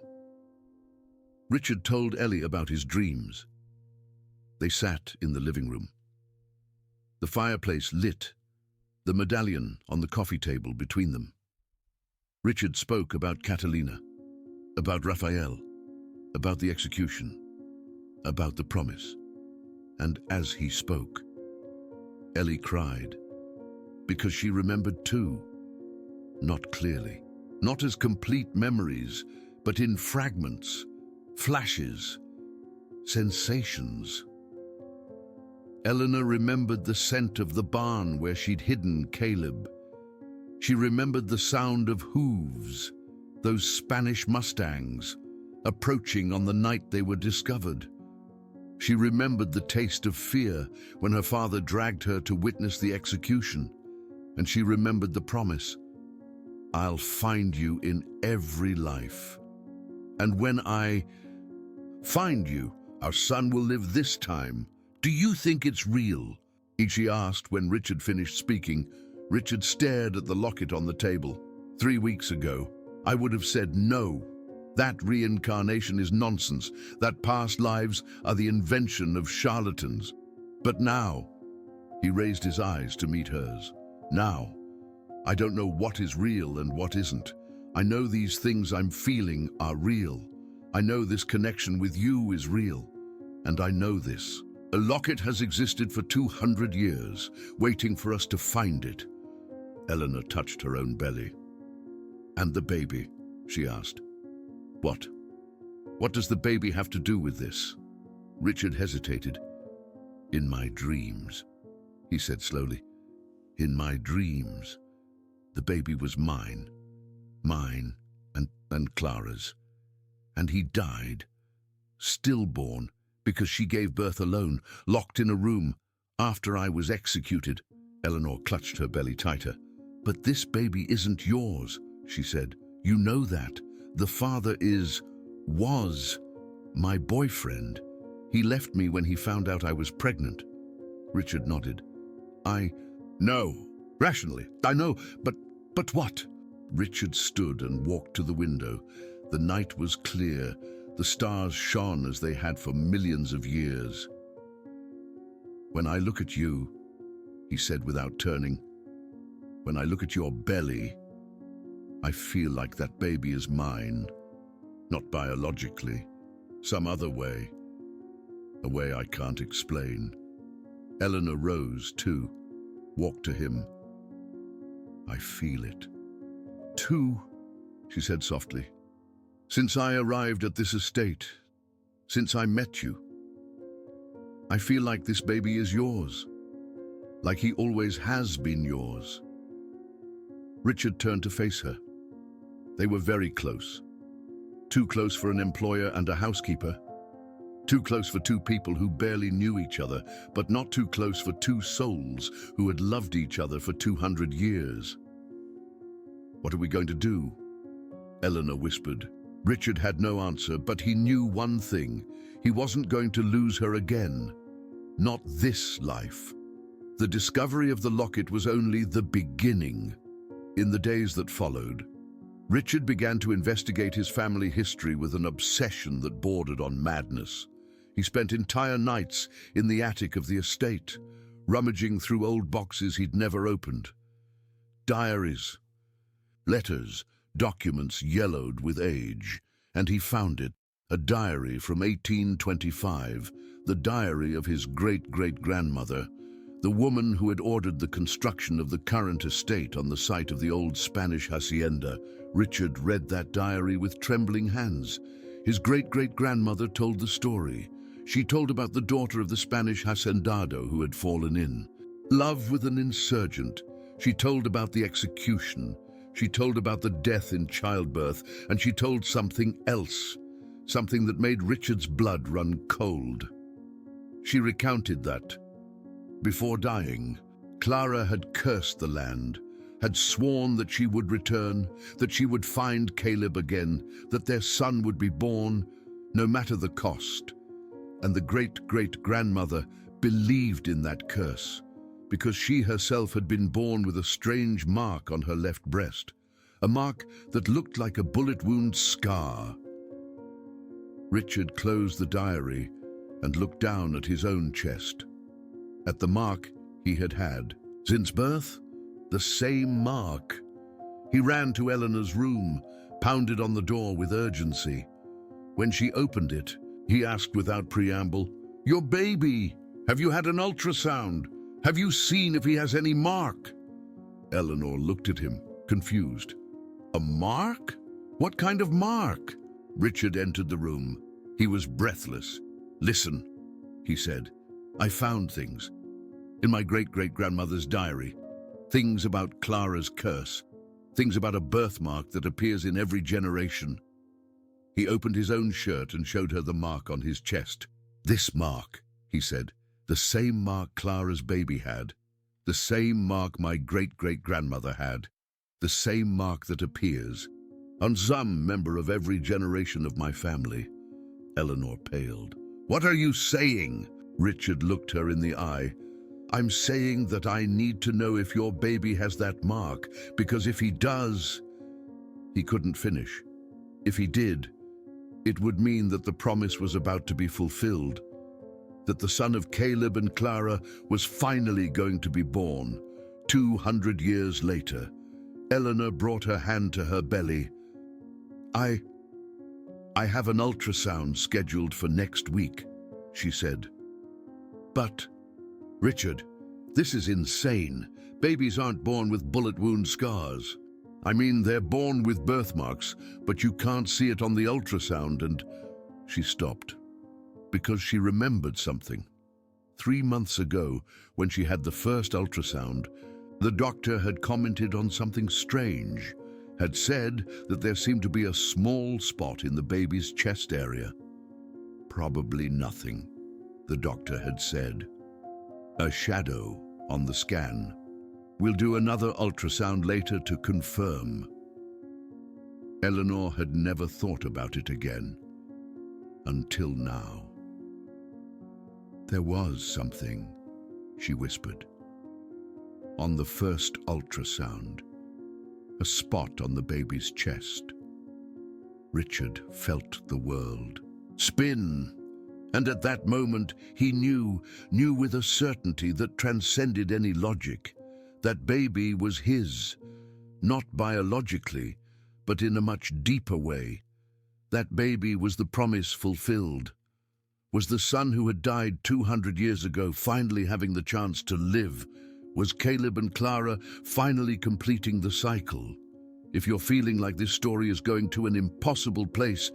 Richard told Ellie about his dreams. They sat in the living room. The fireplace lit, the medallion on the coffee table between them. Richard spoke about Catalina, about Raphael, about the execution, about the promise. And as he spoke, Ellie cried, because she remembered too, not clearly, not as complete memories, but in fragments, flashes, sensations. Eleanor remembered the scent of the barn where she'd hidden Caleb. She remembered the sound of hooves, those Spanish Mustangs, approaching on the night they were discovered. She remembered the taste of fear when her father dragged her to witness the execution, and she remembered the promise, "I'll find you in every life. And when I find you, our son will live this time. Do you think it's real?" She asked when Richard finished speaking. Richard stared at the locket on the table. 3 weeks ago, I would have said no. That reincarnation is nonsense. That past lives are the invention of charlatans. But now, he raised his eyes to meet hers. Now, I don't know what is real and what isn't. I know these things I'm feeling are real. I know this connection with you is real. And I know this. A locket has existed for 200 years, waiting for us to find it. Eleanor touched her own belly. "And the baby?" she asked. "What? What does the baby have to do with this?" Richard hesitated. "In my dreams," he said slowly. "In my dreams, the baby was mine and Clara's. And he died, stillborn, because she gave birth alone, locked in a room, after I was executed." Eleanor clutched her belly tighter. "But this baby isn't yours," she said. "You know that. The father was my boyfriend. He left me when he found out I was pregnant." Richard nodded. "I know. Rationally, I know. But what?" Richard stood and walked to the window. The night was clear. The stars shone as they had for millions of years. "When I look at you," he said without turning, "when I look at your belly, I feel like that baby is mine. Not biologically, some other way. A way I can't explain." Eleanor rose too, walked to him. "I feel it too," she said softly. "Since I arrived at this estate, since I met you, I feel like this baby is yours, like he always has been yours." Richard turned to face her. They were very close. Too close for an employer and a housekeeper. Too close for two people who barely knew each other, but not too close for two souls who had loved each other for 200 years. "What are we going to do?" Eleanor whispered. Richard had no answer, but he knew one thing. He wasn't going to lose her again. Not this life. The discovery of the locket was only the beginning. In the days that followed, Richard began to investigate his family history with an obsession that bordered on madness. He spent entire nights in the attic of the estate, rummaging through old boxes he'd never opened. Diaries, letters, documents yellowed with age, and he found it, a diary from 1825, the diary of his great-great-grandmother, the woman who had ordered the construction of the current estate on the site of the old Spanish hacienda. Richard read that diary with trembling hands. His great-great-grandmother told the story. She told about the daughter of the Spanish hacendado who had fallen in love with an insurgent. She told about the execution. She told about the death in childbirth, and she told something else, something that made Richard's blood run cold. She recounted that, before dying, Clara had cursed the land, had sworn that she would return, that she would find Caleb again, that their son would be born, no matter the cost. And the great-great-grandmother believed in that curse, because she herself had been born with a strange mark on her left breast, a mark that looked like a bullet wound scar. Richard closed the diary and looked down at his own chest, at the mark he had had. Since birth, the same mark. He ran to Eleanor's room, pounded on the door with urgency. When she opened it, he asked without preamble, "Your baby! Have you had an ultrasound? Have you seen if he has any mark?" Eleanor looked at him, confused. "A mark? What kind of mark?" Richard entered the room. He was breathless. "Listen," he said. "I found things. In my great-great-grandmother's diary. Things about Clara's curse. Things about a birthmark that appears in every generation." He opened his own shirt and showed her the mark on his chest. "This mark," he said, "the same mark Clara's baby had. The same mark my great-great-grandmother had. The same mark that appears on some member of every generation of my family." Eleanor paled. "What are you saying?" Richard looked her in the eye. "I'm saying that I need to know if your baby has that mark, because if he does..." He couldn't finish. If he did, it would mean that the promise was about to be fulfilled, that the son of Caleb and Clara was finally going to be born. 200 years later, Eleanor brought her hand to her belly. I have an ultrasound scheduled for next week," she said. "But, Richard, this is insane. Babies aren't born with bullet wound scars. I mean, they're born with birthmarks, but you can't see it on the ultrasound." And she stopped, because she remembered something. 3 months ago, when she had the first ultrasound, the doctor had commented on something strange, had said that there seemed to be a small spot in the baby's chest area. "Probably nothing," the doctor had said. "A shadow on the scan. We'll do another ultrasound later to confirm." Eleanor had never thought about it again, until now. "There was something," she whispered. "On the first ultrasound, a spot on the baby's chest." Richard felt the world spin, and at that moment he knew with a certainty that transcended any logic. That baby was his, not biologically, but in a much deeper way. That baby was the promise fulfilled, was the son who had died 200 years ago finally having the chance to live, was Caleb and Clara finally completing the cycle. If you're feeling like this story is going to an impossible place,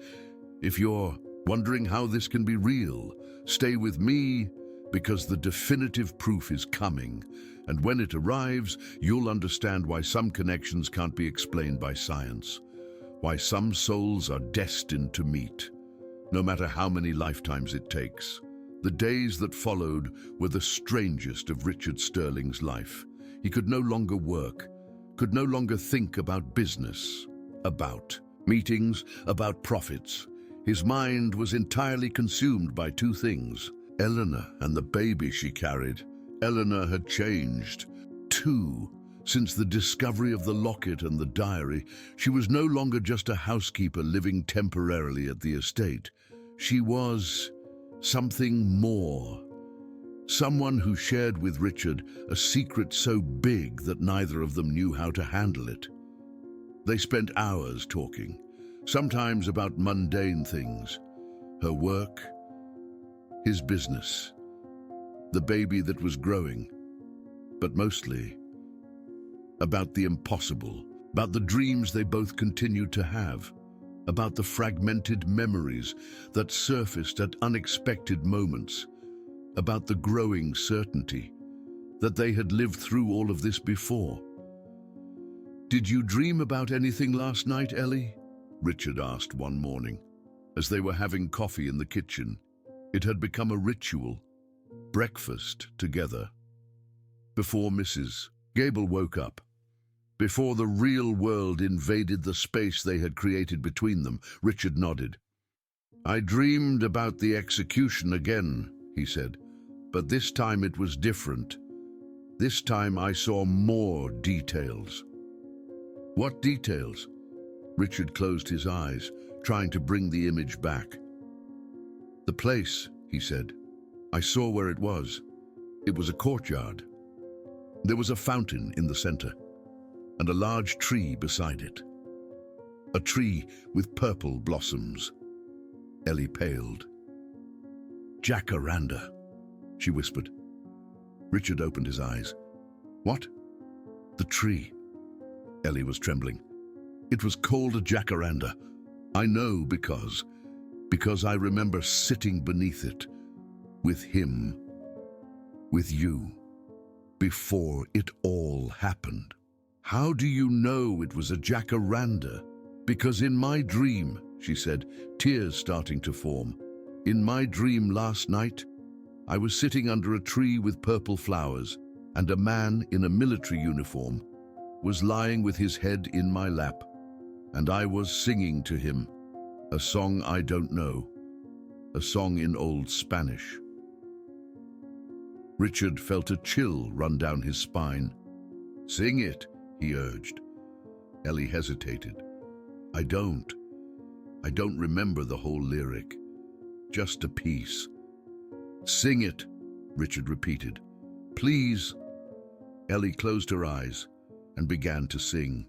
if you're wondering how this can be real, stay with me, because the definitive proof is coming, and when it arrives, you'll understand why some connections can't be explained by science, why some souls are destined to meet, no matter how many lifetimes it takes. The days that followed were the strangest of Richard Sterling's life. He could no longer work, could no longer think about business, about meetings, about profits. His mind was entirely consumed by two things: Eleanor and the baby she carried. Eleanor had changed, too. Since the discovery of the locket and the diary, she was no longer just a housekeeper living temporarily at the estate. She was something more. Someone who shared with Richard a secret so big that neither of them knew how to handle it. They spent hours talking, sometimes about mundane things, her work, his business, the baby that was growing, but mostly about the impossible, about the dreams they both continued to have, about the fragmented memories that surfaced at unexpected moments, about the growing certainty that they had lived through all of this before. "Did you dream about anything last night, Ellie?" Richard asked one morning, as they were having coffee in the kitchen. It had become a ritual, breakfast together. Before Mrs. Gable woke up, before the real world invaded the space they had created between them, Richard nodded. "I dreamed about the execution again," he said, "but this time it was different. This time I saw more details." "What details?" Richard closed his eyes, trying to bring the image back. "The place," he said. I saw where it was. It was a courtyard. There was a fountain in the center, and a large tree beside it. A tree with purple blossoms. Ellie paled. Jacaranda, she whispered. Richard opened his eyes. What? The tree. Ellie was trembling. It was called a jacaranda. I know because I remember sitting beneath it, with him, with you, before it all happened. How do you know it was a jacaranda? Because in my dream, she said, tears starting to form. In my dream last night, I was sitting under a tree with purple flowers, and a man in a military uniform was lying with his head in my lap, and I was singing to him a song I don't know, a song in Old Spanish. Richard felt a chill run down his spine. Sing it, he urged. Ellie hesitated. I don't remember the whole lyric, just a piece. Sing it, Richard repeated. Please. Ellie closed her eyes and began to sing.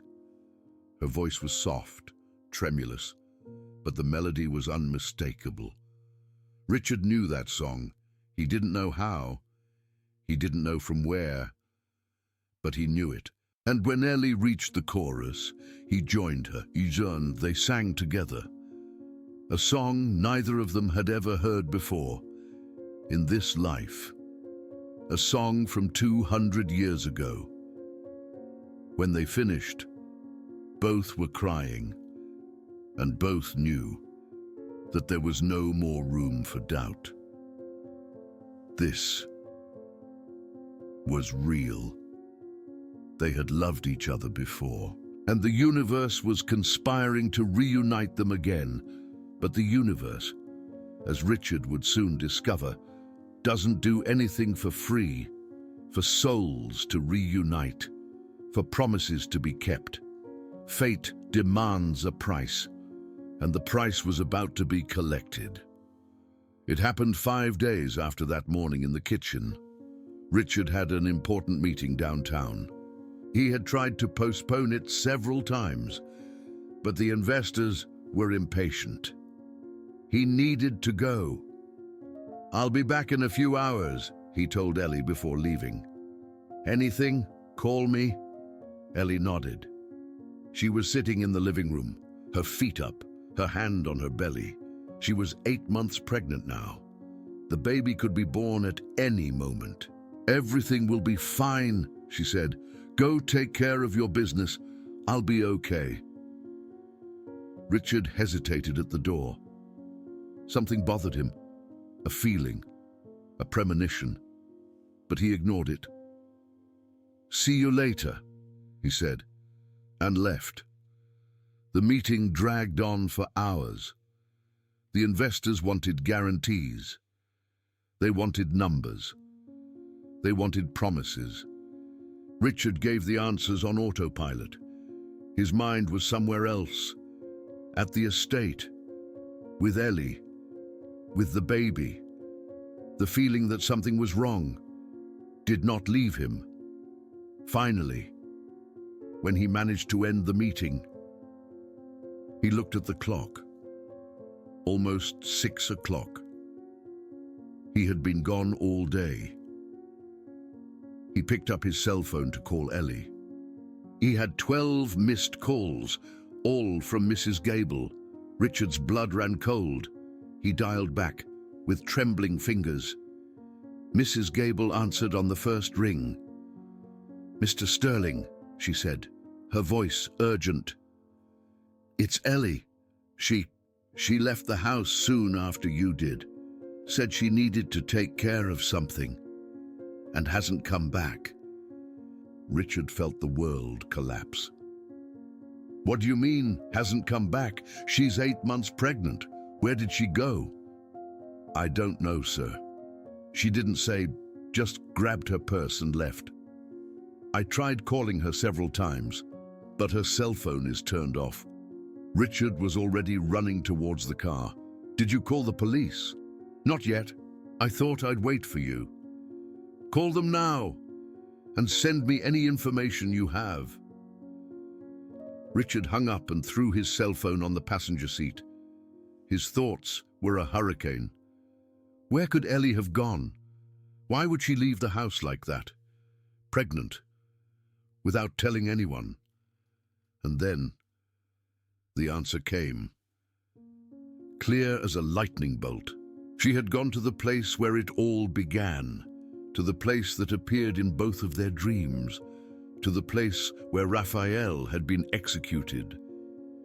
Her voice was soft, tremulous, but the melody was unmistakable. Richard knew that song. He didn't know how. He didn't know from where, but he knew it. And when Ellie reached the chorus, he joined her. They sang together. A song neither of them had ever heard before in this life. A song from 200 years ago. When they finished, both were crying, and both knew that there was no more room for doubt. This was real. They had loved each other before, and the universe was conspiring to reunite them again. But the universe, as Richard would soon discover, doesn't do anything for free, for souls to reunite, for promises to be kept. Fate demands a price, and the price was about to be collected. It happened 5 days after that morning in the kitchen. Richard had an important meeting downtown. He had tried to postpone it several times, but the investors were impatient. He needed to go. I'll be back in a few hours, he told Ellie before leaving. Anything? Call me? Ellie nodded. She was sitting in the living room, her feet up, her hand on her belly. She was 8 months pregnant now. The baby could be born at any moment. Everything will be fine, she said. Go take care of your business. I'll be okay. Richard hesitated at the door. Something bothered him, a feeling, a premonition, but he ignored it. See you later, he said, and left. The meeting dragged on for hours. The investors wanted guarantees. They wanted numbers. They wanted promises. Richard gave the answers on autopilot. His mind was somewhere else, at the estate, with Ellie, with the baby. The feeling that something was wrong did not leave him. Finally, when he managed to end the meeting, he looked at the clock. Almost 6 o'clock. He had been gone all day. He picked up his cell phone to call Ellie. He had 12 missed calls, all from Mrs. Gable. Richard's blood ran cold. He dialed back with trembling fingers. Mrs. Gable answered on the first ring. Mr. Sterling, she said, her voice urgent. It's Ellie. She left the house soon after you did. Said she needed to take care of something and hasn't come back. Richard felt the world collapse. What do you mean, hasn't come back? She's 8 months pregnant. Where did she go? I don't know, sir. She didn't say, just grabbed her purse and left. I tried calling her several times, but her cell phone is turned off. Richard was already running towards the car. Did you call the police? Not yet. I thought I'd wait for you. Call them now and send me any information you have. Richard hung up and threw his cell phone on the passenger seat. His thoughts were a hurricane. Where could Ellie have gone? Why would she leave the house like that? Pregnant, without telling anyone. And then the answer came. Clear as a lightning bolt. She had gone to the place where it all began, to the place that appeared in both of their dreams, to the place where Raphael had been executed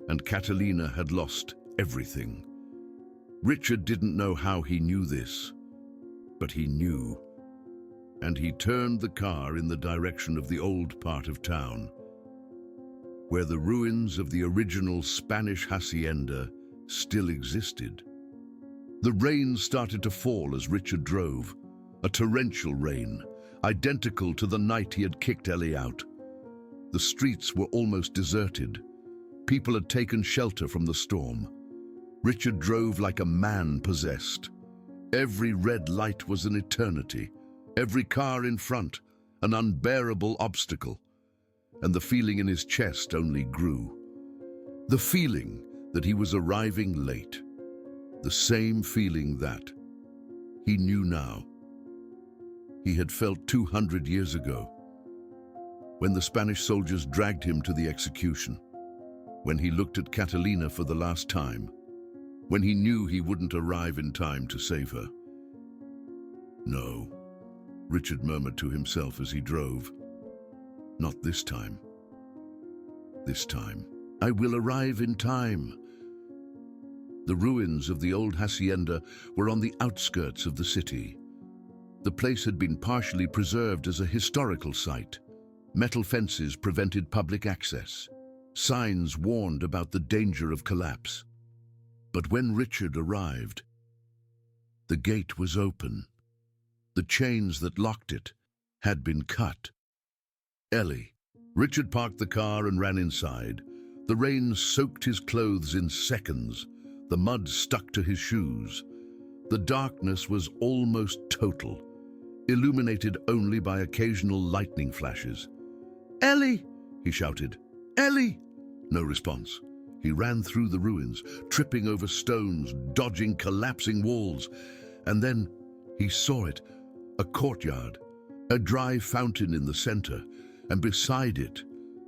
and Catalina had lost everything. Richard didn't know how he knew this, but he knew. And he turned the car in the direction of the old part of town, where the ruins of the original Spanish hacienda still existed. The rain started to fall as Richard drove, a torrential rain, identical to the night he had kicked Ellie out. The streets were almost deserted. People had taken shelter from the storm. Richard drove like a man possessed. Every red light was an eternity, every car in front an unbearable obstacle, and the feeling in his chest only grew. The feeling that he was arriving late. The same feeling that he knew now he had felt 200 years ago, when the Spanish soldiers dragged him to the execution, when he looked at Catalina for the last time, when he knew he wouldn't arrive in time to save her. No, Richard murmured to himself as he drove. Not this time. This time, I will arrive in time. The ruins of the old hacienda were on the outskirts of the city. The place had been partially preserved as a historical site. Metal fences prevented public access. Signs warned about the danger of collapse. But when Richard arrived, the gate was open. The chains that locked it had been cut. Ellie. Richard parked the car and ran inside. The rain soaked his clothes in seconds. The mud stuck to his shoes. The darkness was almost total, illuminated only by occasional lightning flashes. "Ellie!" he shouted. "Ellie!" No response. He ran through the ruins, tripping over stones, dodging collapsing walls. And then he saw it, a courtyard, a dry fountain in the center, and beside it,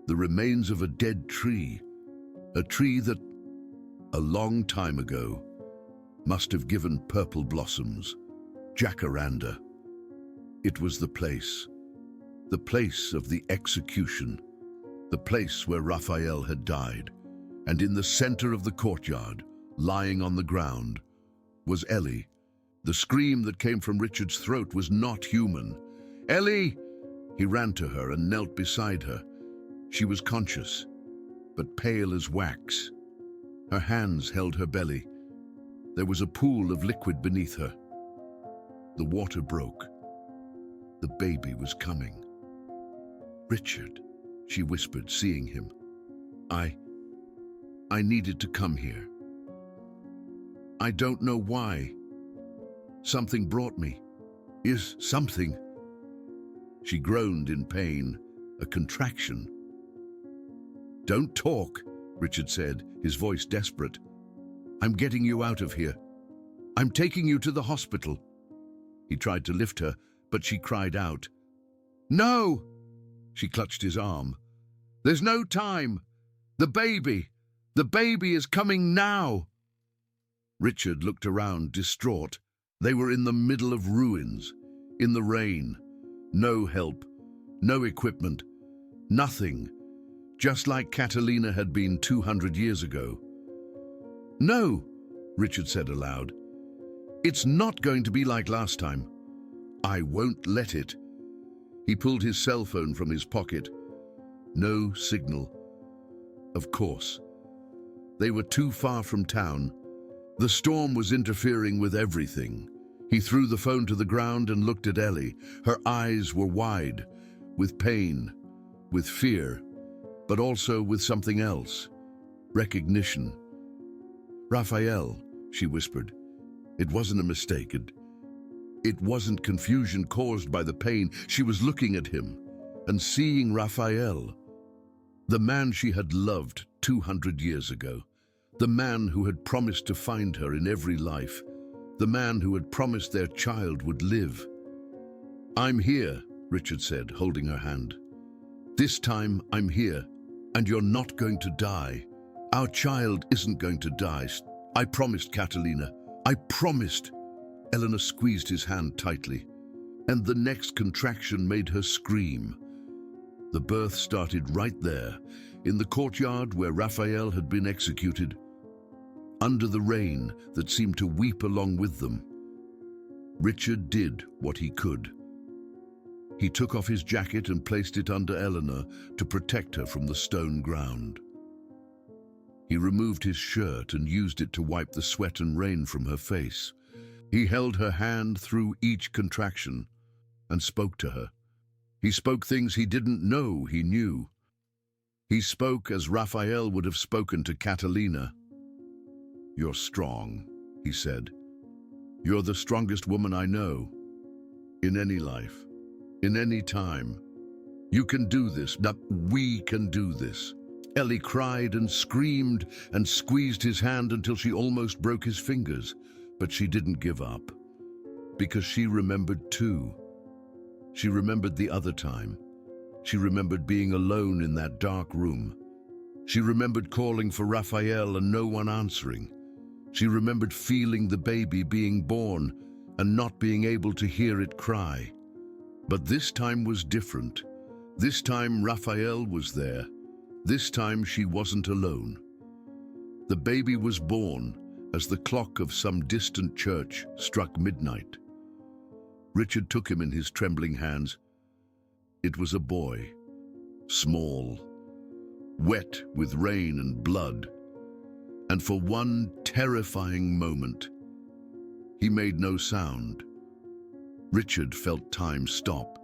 the remains of a dead tree, a tree that, a long time ago, must have given purple blossoms, jacaranda. It was the place of the execution, the place where Raphael had died. And in the center of the courtyard, lying on the ground, was Ellie. The scream that came from Richard's throat was not human. "Ellie!" He ran to her and knelt beside her. She was conscious, but pale as wax. Her hands held her belly. There was a pool of liquid beneath her. The water broke. The baby was coming. "Richard," she whispered, seeing him. I needed to come here. I don't know why. Something brought me. Is something." She groaned in pain, a contraction. "Don't talk," Richard said, his voice desperate. "I'm getting you out of here. I'm taking you to the hospital." He tried to lift her, but she cried out. "No!" She clutched his arm. "There's no time. The baby is coming now." Richard looked around, distraught. They were in the middle of ruins, in the rain. No help, no equipment, nothing. Just like Catalina had been 200 years ago. "No," Richard said aloud. "It's not going to be like last time. I won't let it." He pulled his cell phone from his pocket. No signal. Of course. They were too far from town. The storm was interfering with everything. He threw the phone to the ground and looked at Ellie. Her eyes were wide, with pain, with fear, but also with something else. Recognition. "Raphael," she whispered. "It wasn't a mistake. It wasn't confusion caused by the pain. She was looking at him and seeing Raphael, the man she had loved 200 years ago, the man who had promised to find her in every life, the man who had promised their child would live. "I'm here," Richard said, holding her hand. "This time I'm here, and you're not going to die. Our child isn't going to die. I promised, Catalina. I promised." Eleanor squeezed his hand tightly, and the next contraction made her scream. The birth started right there, in the courtyard where Raphael had been executed, under the rain that seemed to weep along with them. Richard did what he could. He took off his jacket and placed it under Eleanor to protect her from the stone ground. He removed his shirt and used it to wipe the sweat and rain from her face. He held her hand through each contraction and spoke to her. He spoke things he didn't know he knew. He spoke as Raphael would have spoken to Catalina. "You're strong," he said. "You're the strongest woman I know. In any life, in any time. You can do this. That we can do this." Ellie cried and screamed and squeezed his hand until she almost broke his fingers. But she didn't give up, because she remembered too. She remembered the other time. She remembered being alone in that dark room. She remembered calling for Raphael and no one answering. She remembered feeling the baby being born and not being able to hear it cry. But this time was different. This time Raphael was there. This time she wasn't alone. The baby was born as the clock of some distant church struck midnight. Richard took him in his trembling hands. It was a boy, small, wet with rain and blood, and for one terrifying moment, he made no sound. Richard felt time stop.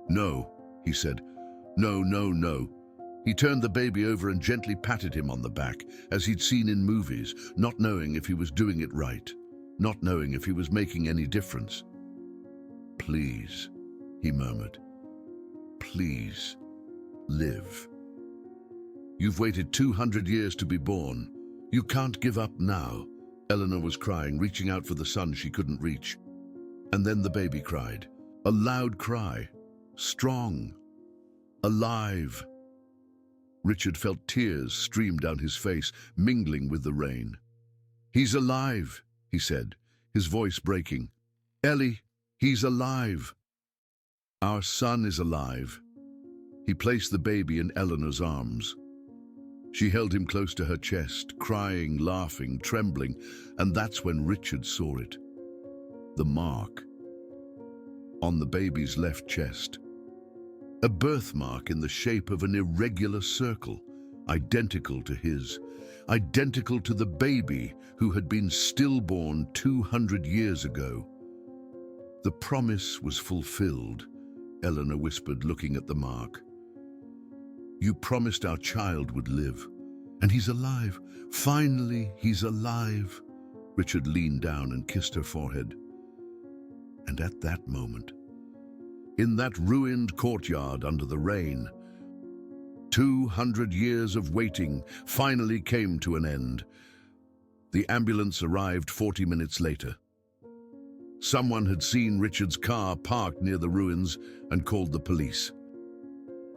"No," he said. "No, no, no." He turned the baby over and gently patted him on the back, as he'd seen in movies, not knowing if he was doing it right, not knowing if he was making any difference. "Please," he murmured. "Please, live. You've waited 200 years to be born. You can't give up now." Eleanor was crying, reaching out for the son she couldn't reach. And then the baby cried, a loud cry, strong, alive. Richard felt tears stream down his face, mingling with the rain. "He's alive," he said, his voice breaking. "Ellie, he's alive. Our son is alive." He placed the baby in Eleanor's arms. She held him close to her chest, crying, laughing, trembling, and that's when Richard saw it. The mark on the baby's left chest. A birthmark in the shape of an irregular circle, identical to his, identical to the baby who had been stillborn 200 years ago. "The promise was fulfilled," Eleanor whispered, looking at the mark. "You promised our child would live, and he's alive. Finally, he's alive." Richard leaned down and kissed her forehead. And at that moment, in that ruined courtyard under the rain, 200 years of waiting finally came to an end. The ambulance arrived 40 minutes later. Someone had seen Richard's car parked near the ruins and called the police.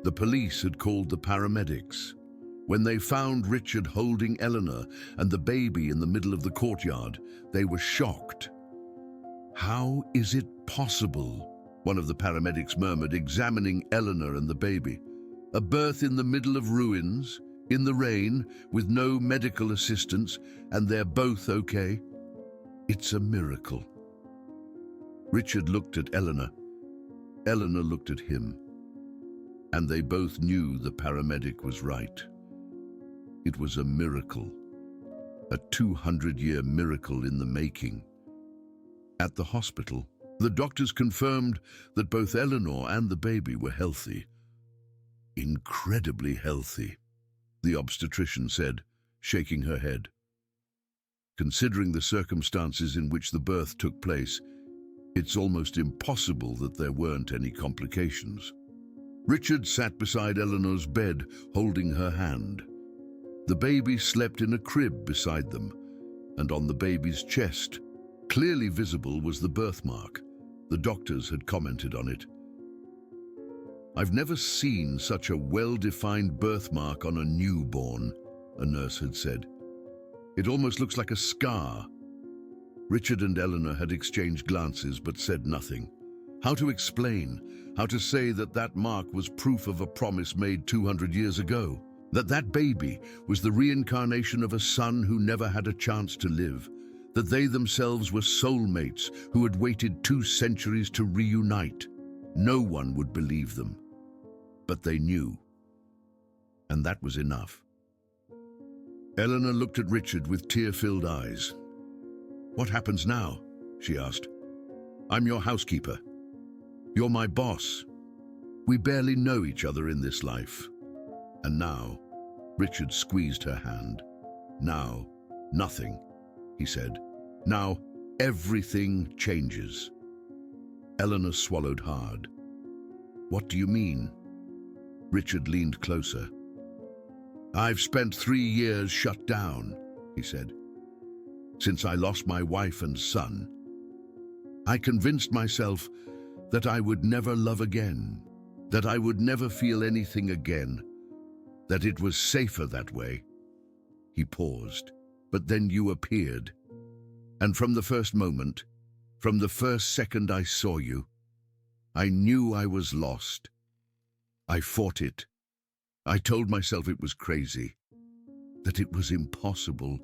The police had called the paramedics. When they found Richard holding Eleanor and the baby in the middle of the courtyard, they were shocked. "How is it possible?" one of the paramedics murmured, examining Eleanor and the baby. "A birth in the middle of ruins, in the rain, with no medical assistance, and they're both okay? It's a miracle." Richard looked at Eleanor. Eleanor looked at him. And they both knew the paramedic was right. It was a miracle, a 200-year miracle in the making. At the hospital, the doctors confirmed that both Eleanor and the baby were healthy. "Incredibly healthy," the obstetrician said, shaking her head. "Considering the circumstances in which the birth took place, It's almost impossible that there weren't any complications. Richard sat beside Eleanor's bed, holding her hand. The baby slept in a crib beside them, and on the baby's chest, clearly visible, was the birthmark. The doctors had commented on it. "I've never seen such a well-defined birthmark on a newborn," a nurse had said. "It almost looks like a scar." Richard and Eleanor had exchanged glances but said nothing. How to explain, how to say that that mark was proof of a promise made 200 years ago? That baby was the reincarnation of a son who never had a chance to live? That they themselves were soulmates who had waited 2 centuries to reunite? No one would believe them. But they knew. And that was enough. Eleanor looked at Richard with tear-filled eyes. "What happens now?" she asked. "I'm your housekeeper. You're my boss. We barely know each other in this life. And now," Richard squeezed her hand. "Now, nothing," he said. "Now, everything changes." Eleanor swallowed hard. "What do you mean?" Richard leaned closer. "I've spent 3 years shut down," he said. "Since I lost my wife and son. I convinced myself that I would never love again, that I would never feel anything again, that it was safer that way." He paused. "But then you appeared. And from the first moment, from the first second I saw you, I knew I was lost. I fought it. I told myself it was crazy, that it was impossible.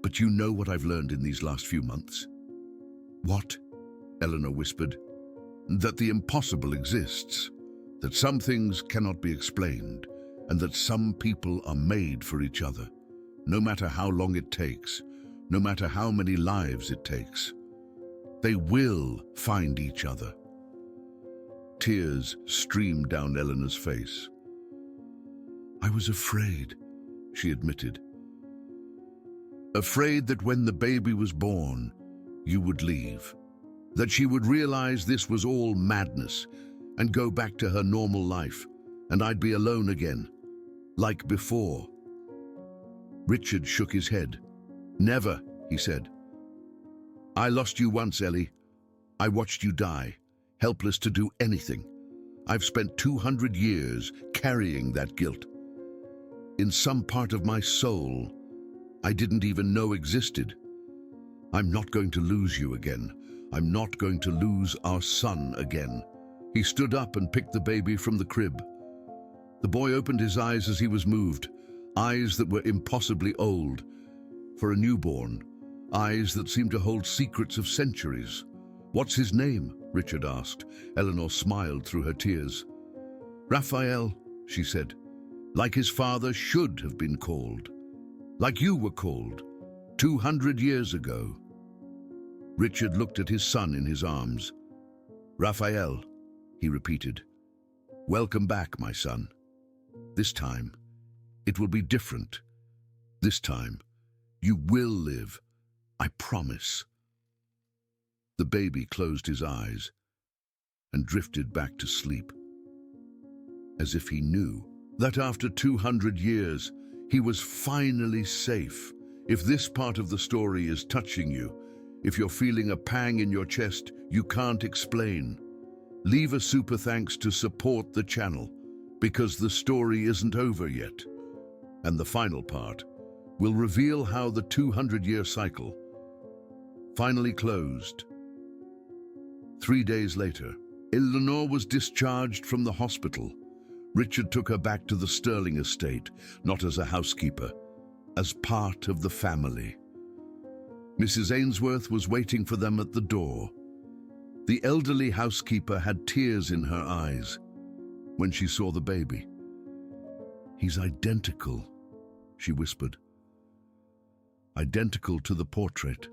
But you know what I've learned in these last few months?" "What?" Eleanor whispered. "That the impossible exists, that some things cannot be explained, and that some people are made for each other, no matter how long it takes, no matter how many lives it takes. They will find each other." Tears streamed down Eleanor's face. "I was afraid," she admitted. "Afraid that when the baby was born, you would leave. That she would realize this was all madness and go back to her normal life, and I'd be alone again, like before." Richard shook his head. "Never," he said. "I lost you once, Ellie. I watched you die, helpless to do anything. I've spent 200 years carrying that guilt. In some part of my soul, I didn't even know existed. I'm not going to lose you again. I'm not going to lose our son again." He stood up and picked the baby from the crib. The boy opened his eyes as he was moved, eyes that were impossibly old. For a newborn, eyes that seemed to hold secrets of centuries. "What's his name?" Richard asked. Eleanor smiled through her tears. "Raphael," she said, "like his father should have been called. Like you were called 200 years ago." Richard looked at his son in his arms. "Raphael," he repeated. "Welcome back, my son. This time, it will be different. This time, you will live. I promise." The baby closed his eyes and drifted back to sleep, as if he knew that after 200 years, he was finally safe. If this part of the story is touching you, if you're feeling a pang in your chest you can't explain, leave a super thanks to support the channel, because the story isn't over yet. And the final part will reveal how the 200-year cycle finally closed. 3 days later, Eleanor was discharged from the hospital. Richard took her back to the Sterling estate, not as a housekeeper, as part of the family. Mrs. Ainsworth was waiting for them at the door. The elderly housekeeper had tears in her eyes when she saw the baby. "He's identical," she whispered. "Identical to the portrait."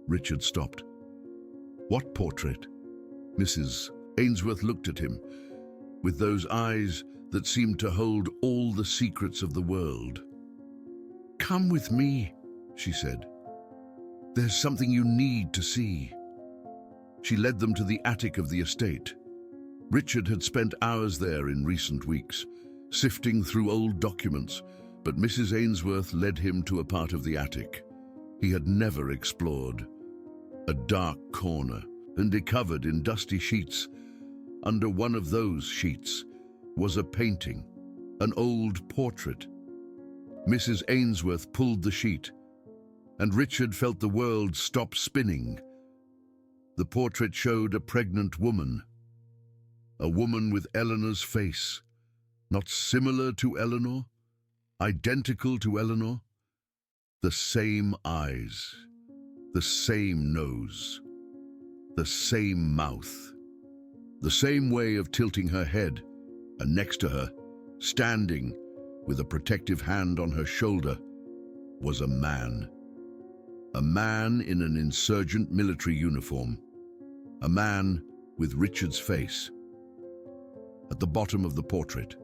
Richard stopped. "What portrait?" Mrs. Ainsworth looked at him with those eyes that seemed to hold all the secrets of the world. "Come with me," she said. "There's something you need to see." She led them to the attic of the estate. Richard had spent hours there in recent weeks, sifting through old documents, but Mrs. Ainsworth led him to a part of the attic he had never explored. A dark corner, and covered in dusty sheets. Under one of those sheets was a painting, an old portrait. Mrs. Ainsworth pulled the sheet, and Richard felt the world stop spinning. The portrait showed a pregnant woman. A woman with Eleanor's face, not similar to Eleanor, identical to Eleanor. The same eyes, the same nose, the same mouth, the same way of tilting her head, and next to her, standing with a protective hand on her shoulder, was a man. A man in an insurgent military uniform. A man with Richard's face. At the bottom of the portrait,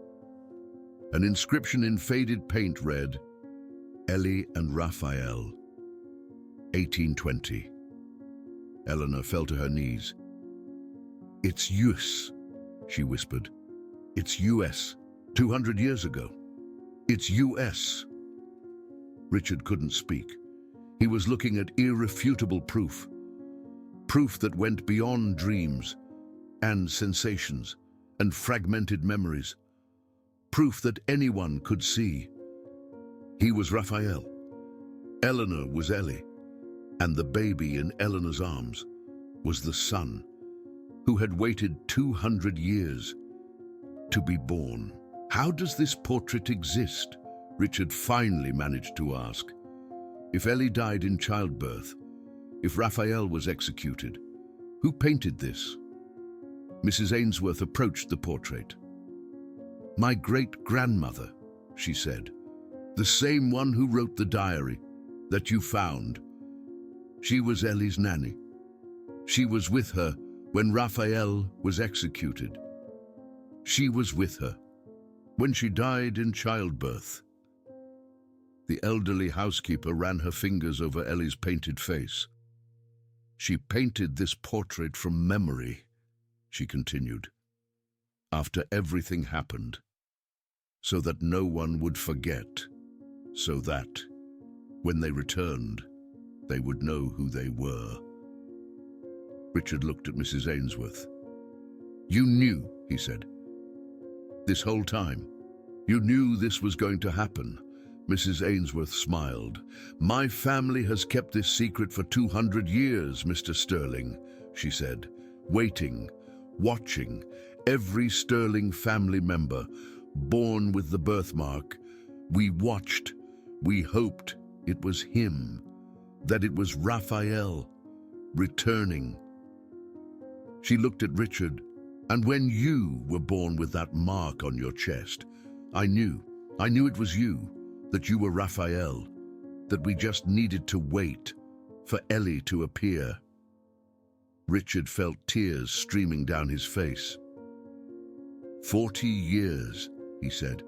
an inscription in faded paint read, Ellie and Raphael, 1820. Eleanor fell to her knees. "It's US," she whispered. "It's US, 200 years ago. It's US." Richard couldn't speak. He was looking at irrefutable proof. Proof that went beyond dreams and sensations and fragmented memories. Proof that anyone could see. He was Raphael. Eleanor was Ellie. And the baby in Eleanor's arms was the son who had waited 200 years to be born. "How does this portrait exist?" Richard finally managed to ask. If Ellie died in childbirth, if Raphael was executed, who painted this? Mrs. Ainsworth approached the portrait. "My great-grandmother," she said. "The same one who wrote the diary that you found. She was Ellie's nanny. She was with her when Raphael was executed. She was with her when she died in childbirth." The elderly housekeeper ran her fingers over Ellie's painted face. "She painted this portrait from memory," she continued, "after everything happened, so that no one would forget, so that, when they returned, they would know who they were." Richard looked at Mrs. Ainsworth. "You knew," he said. "This whole time, you knew this was going to happen." Mrs. Ainsworth smiled. "My family has kept this secret for 200 years, Mr. Sterling," she said, "waiting, watching every Sterling family member born with the birthmark. We watched, we hoped it was him, that it was Raphael, returning." She looked at Richard. "And when you were born with that mark on your chest, I knew it was you, that you were Raphael, that we just needed to wait for Ellie to appear." Richard felt tears streaming down his face. 40 years, he said.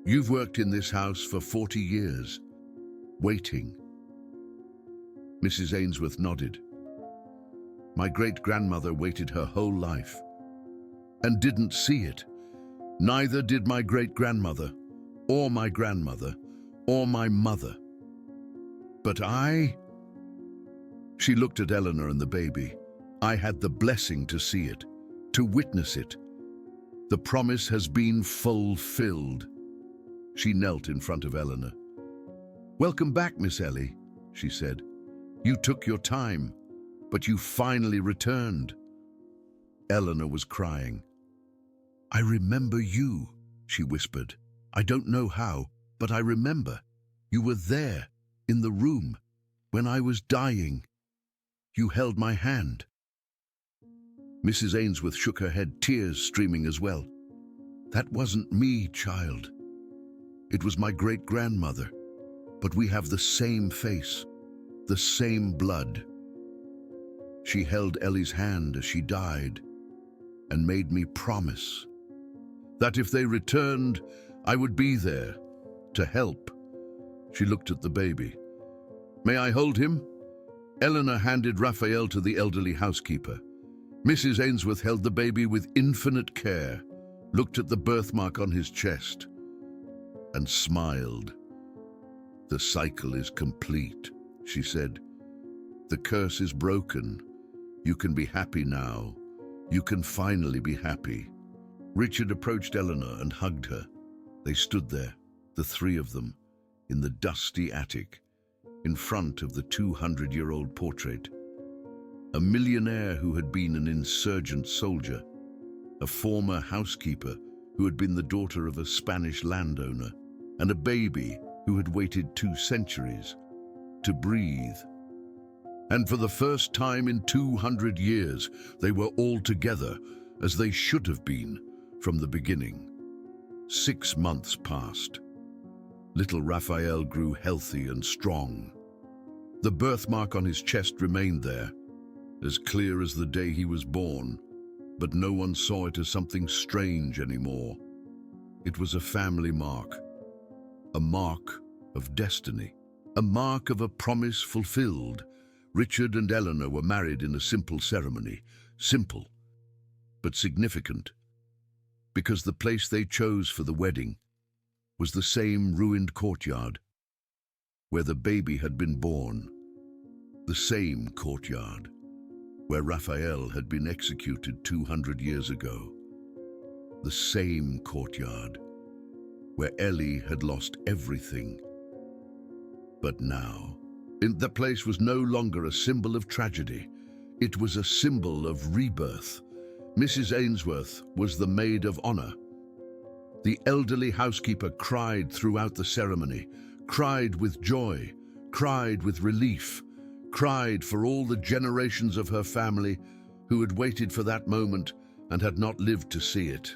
"You've worked in this house for 40 years, waiting." Mrs. Ainsworth nodded. "My great-grandmother waited her whole life and didn't see it. Neither did my great-grandmother, or my grandmother, or my mother. But I..." She looked at Eleanor and the baby. "I had the blessing to see it, to witness it. The promise has been fulfilled." She knelt in front of Eleanor. "Welcome back, Miss Ellie," she said. "You took your time, but you finally returned." Eleanor was crying. "I remember you," she whispered. "I don't know how, but I remember. You were there, in the room, when I was dying. You held my hand." Mrs. Ainsworth shook her head, tears streaming as well. "That wasn't me, child. It was my great-grandmother, but we have the same face, the same blood. She held Ellie's hand as she died and made me promise that if they returned, I would be there to help." She looked at the baby. "May I hold him?" Eleanor handed Raphael to the elderly housekeeper. Mrs. Ainsworth held the baby with infinite care, looked at the birthmark on his chest, and smiled. "The cycle is complete," she said. "The curse is broken. You can be happy now. You can finally be happy." Richard approached Eleanor and hugged her. They stood there, the three of them, in the dusty attic, in front of the 200-year-old portrait. A millionaire who had been an insurgent soldier, a former housekeeper who had been the daughter of a Spanish landowner, and a baby who had waited 2 centuries to breathe. And for the first time in 200 years, they were all together, as they should have been from the beginning. 6 months passed. Little Raphael grew healthy and strong. The birthmark on his chest remained there, as clear as the day he was born, but no one saw it as something strange anymore. It was a family mark, a mark of destiny, a mark of a promise fulfilled. Richard and Eleanor were married in a simple ceremony, simple but significant, because the place they chose for the wedding was the same ruined courtyard where the baby had been born, the same courtyard where Raphael had been executed 200 years ago, the same courtyard where Ellie had lost everything. But now, the place was no longer a symbol of tragedy. It was a symbol of rebirth. Mrs. Ainsworth was the maid of honor. The elderly housekeeper cried throughout the ceremony, cried with joy, cried with relief, cried for all the generations of her family who had waited for that moment and had not lived to see it.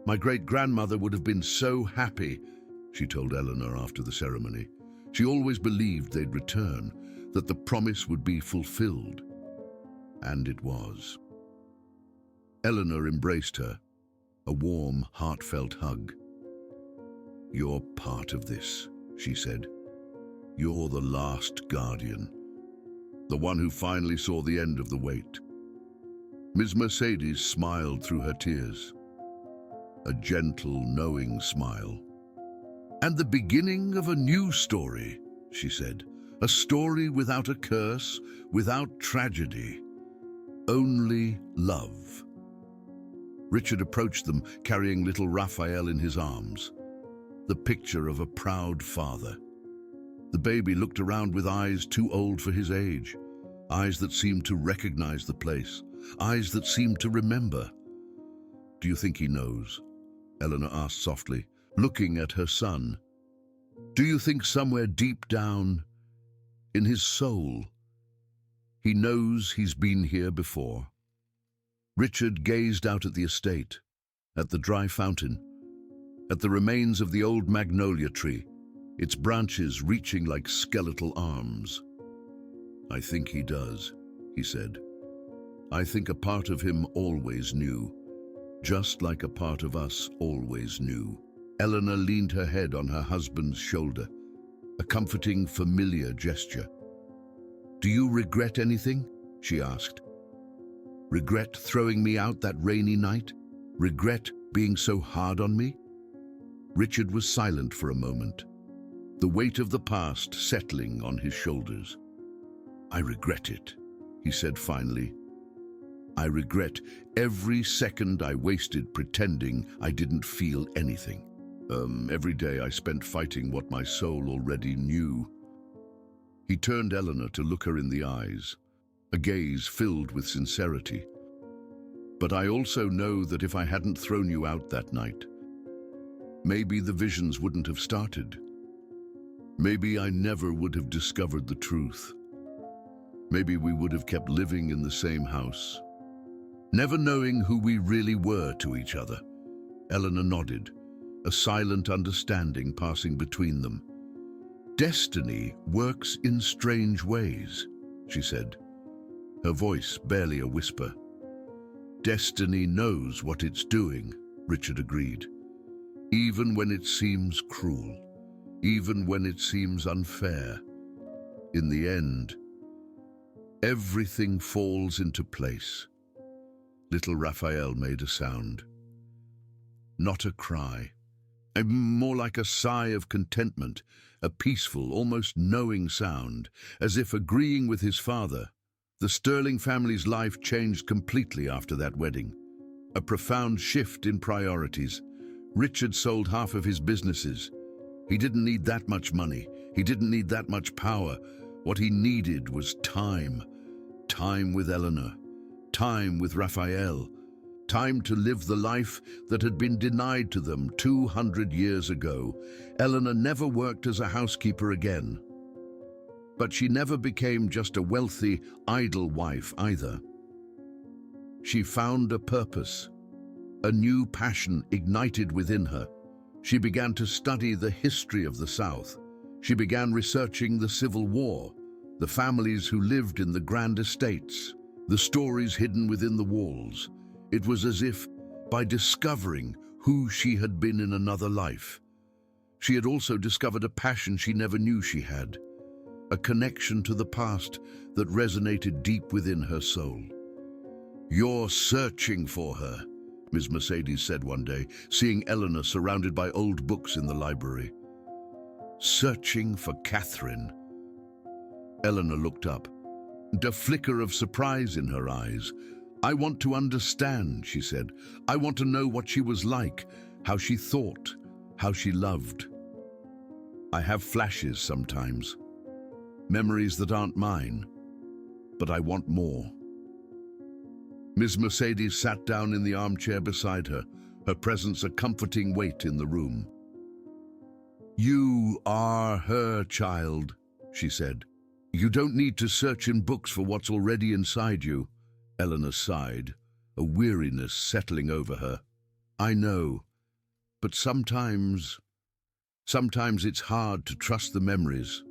"My great-grandmother would have been so happy," she told Eleanor after the ceremony. She always believed they'd return, that the promise would be fulfilled. And it was. Eleanor embraced her, a warm, heartfelt hug. "You're part of this," she said. "You're the last guardian, the one who finally saw the end of the wait." Ms. Mercedes smiled through her tears, a gentle, knowing smile. "And the beginning of a new story," she said. "A story without a curse, without tragedy, only love." Richard approached them, carrying little Raphael in his arms, the picture of a proud father. The baby looked around with eyes too old for his age, eyes that seemed to recognize the place, eyes that seemed to remember. "Do you think he knows?" Eleanor asked softly, looking at her son. "Do you think somewhere deep down, in his soul, he knows he's been here before?" Richard gazed out at the estate, at the dry fountain, at the remains of the old magnolia tree, its branches reaching like skeletal arms. "I think he does," he said. "I think a part of him always knew, just like a part of us always knew." Eleanor leaned her head on her husband's shoulder, a comforting, familiar gesture. "Do you regret anything?" she asked. "Regret throwing me out that rainy night? Regret being so hard on me?" Richard was silent for a moment, the weight of the past settling on his shoulders. "I regret it," he said finally. "I regret every second I wasted pretending I didn't feel anything. Every day I spent fighting what my soul already knew." He turned Eleanor to look her in the eyes, a gaze filled with sincerity. "But I also know that if I hadn't thrown you out that night, maybe the visions wouldn't have started. Maybe I never would have discovered the truth. Maybe we would have kept living in the same house, never knowing who we really were to each other." Eleanor nodded, a silent understanding passing between them. "Destiny works in strange ways," she said, her voice barely a whisper. "Destiny knows what it's doing," Richard agreed. "Even when it seems cruel, even when it seems unfair. In the end, Everything falls into place. Little Raphael made a sound. Not a cry. More like a sigh of contentment, a peaceful, almost knowing sound, as if agreeing with his father. The Sterling family's life changed completely after that wedding. A profound shift in priorities. Richard sold half of his businesses. He didn't need that much money. He didn't need that much power. What he needed was time. Time with Eleanor. Time with Raphael. Time to live the life that had been denied to them 200 years ago. Eleanor never worked as a housekeeper again. But she never became just a wealthy, idle wife either. She found a purpose. A new passion ignited within her. She began to study the history of the South. She began researching the Civil War, the families who lived in the grand estates, the stories hidden within the walls. It was as if, by discovering who she had been in another life, she had also discovered a passion she never knew she had, a connection to the past that resonated deep within her soul. "You're searching for her," Ms. Mercedes said one day, seeing Eleanor surrounded by old books in the library. "Searching for Catherine." Eleanor looked up, a flicker of surprise in her eyes. "I want to understand," she said. "I want to know what she was like, how she thought, how she loved. I have flashes sometimes, memories that aren't mine, but I want more." Ms. Mercedes sat down in the armchair beside her, her presence a comforting weight in the room. "You are her child," she said. "You don't need to search in books for what's already inside you." Eleanor sighed, a weariness settling over her. "I know, but sometimes it's hard to trust the memories.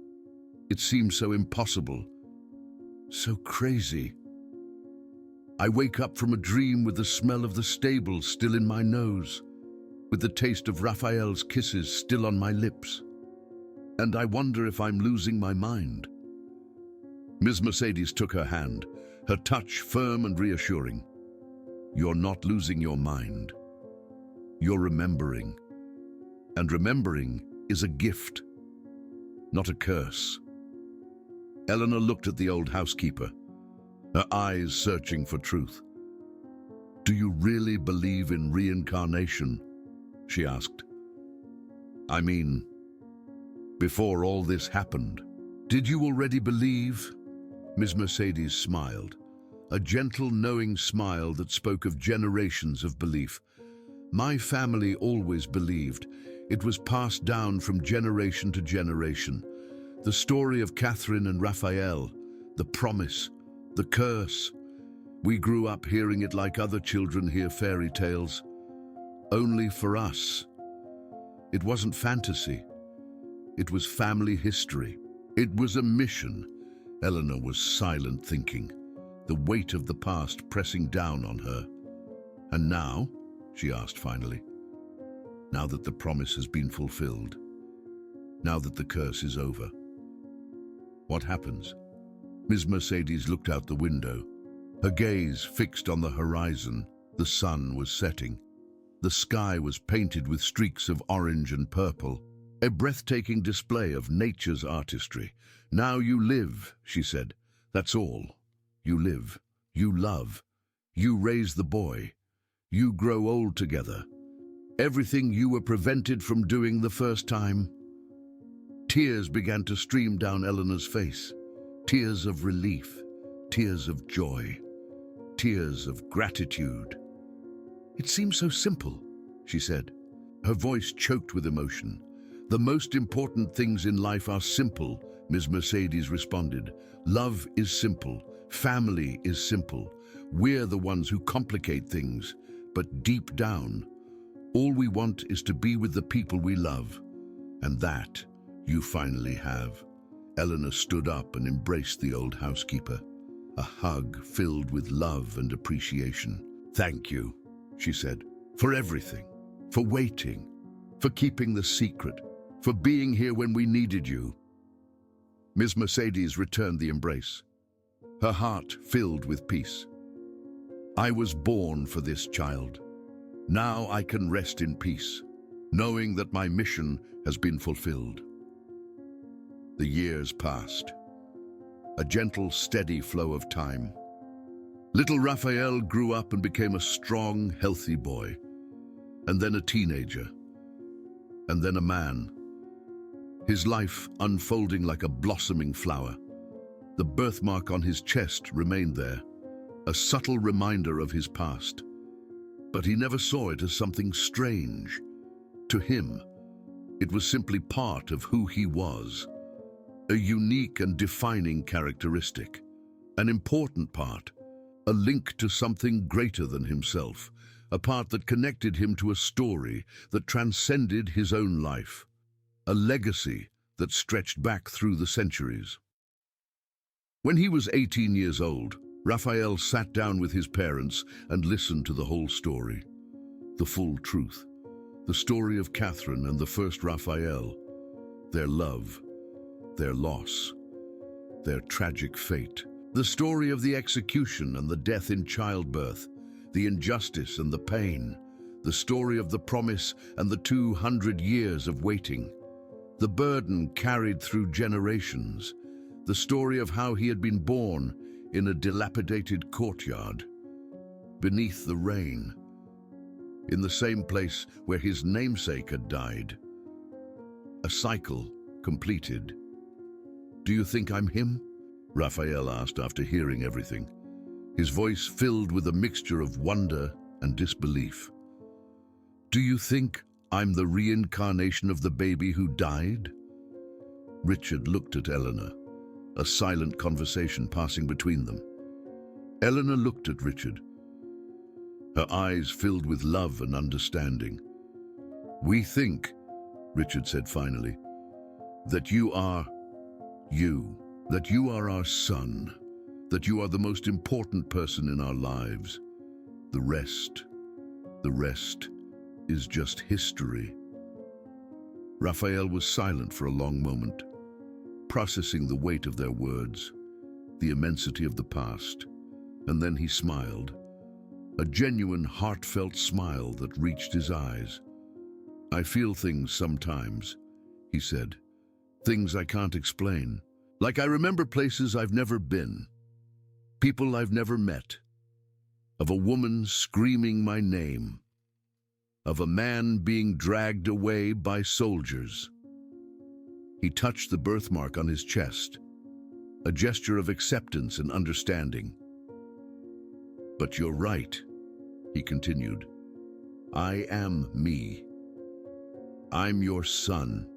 It seems so impossible, so crazy. I wake up from a dream with the smell of the stable still in my nose, with the taste of Raphael's kisses still on my lips, and I wonder if I'm losing my mind." Ms. Mercedes took her hand, her touch firm and reassuring. "You're not losing your mind. You're remembering. And remembering is a gift, not a curse." Eleanor looked at the old housekeeper, her eyes searching for truth. "Do you really believe in reincarnation?" she asked. "I mean, before all this happened, did you already believe?" Ms. Mercedes smiled, a gentle, knowing smile that spoke of generations of belief. "My family always believed. It was passed down from generation to generation. The story of Catherine and Raphael, the promise, the curse. We grew up hearing it like other children hear fairy tales. Only for us. It wasn't fantasy. It was family history. It was a mission." Eleanor was silent, thinking, the weight of the past pressing down on her. "And now?" she asked finally. "Now that the promise has been fulfilled, now that the curse is over, what happens?" Ms. Mercedes looked out the window, her gaze fixed on the horizon. The sun was setting. The sky was painted with streaks of orange and purple, a breathtaking display of nature's artistry. "Now you live," she said. "That's all. You live. You love. You raise the boy. You grow old together. Everything you were prevented from doing the first time." Tears began to stream down Eleanor's face. Tears of relief, tears of joy, tears of gratitude. "It seems so simple," she said, her voice choked with emotion. "The most important things in life are simple," Ms. Mercedes responded. "Love is simple. Family is simple. We're the ones who complicate things. But deep down, all we want is to be with the people we love. And that you finally have." Eleanor stood up and embraced the old housekeeper, a hug filled with love and appreciation. "Thank you," she said, "for everything, for waiting, for keeping the secret, for being here when we needed you." Ms. Mercedes returned the embrace. her heart filled with peace. I was born for this child. Now I can rest in peace, knowing that my mission has been fulfilled. The years passed. A gentle, steady flow of time. Little Raphael grew up and became a strong, healthy boy, and then a teenager, and then a man. His life unfolding like a blossoming flower. The birthmark on his chest remained there, a subtle reminder of his past. But he never saw it as something strange. To him, it was simply part of who he was, a unique and defining characteristic, an important part, a link to something greater than himself, a part that connected him to a story that transcended his own life, a legacy that stretched back through the centuries. When he was 18 years old, Raphael sat down with his parents and listened to the whole story, the full truth, the story of Catherine and the first Raphael, their love, their loss, their tragic fate, the story of the execution and the death in childbirth, the injustice and the pain, the story of the promise and the 200 years of waiting, the burden carried through generations, the story of how he had been born in a dilapidated courtyard, beneath the rain, in the same place where his namesake had died. A cycle completed. "Do you think I'm him?" Raphael asked after hearing everything, his voice filled with a mixture of wonder and disbelief. "Do you think I'm the reincarnation of the baby who died?" Richard looked at Eleanor, a silent conversation passing between them. Eleanor looked at Richard, her eyes filled with love and understanding. "We think," Richard said finally, "that you are you, that you are our son, that you are the most important person in our lives. The rest is just history." Raphael was silent for a long moment, processing the weight of their words, the immensity of the past, and then he smiled, a genuine, heartfelt smile that reached his eyes. "I feel things sometimes," he said, "things I can't explain. Like I remember places I've never been, people I've never met, of a woman screaming my name, of a man being dragged away by soldiers." He touched the birthmark on his chest, a gesture of acceptance and understanding. "But you're right," he continued. "I am me. I'm your son.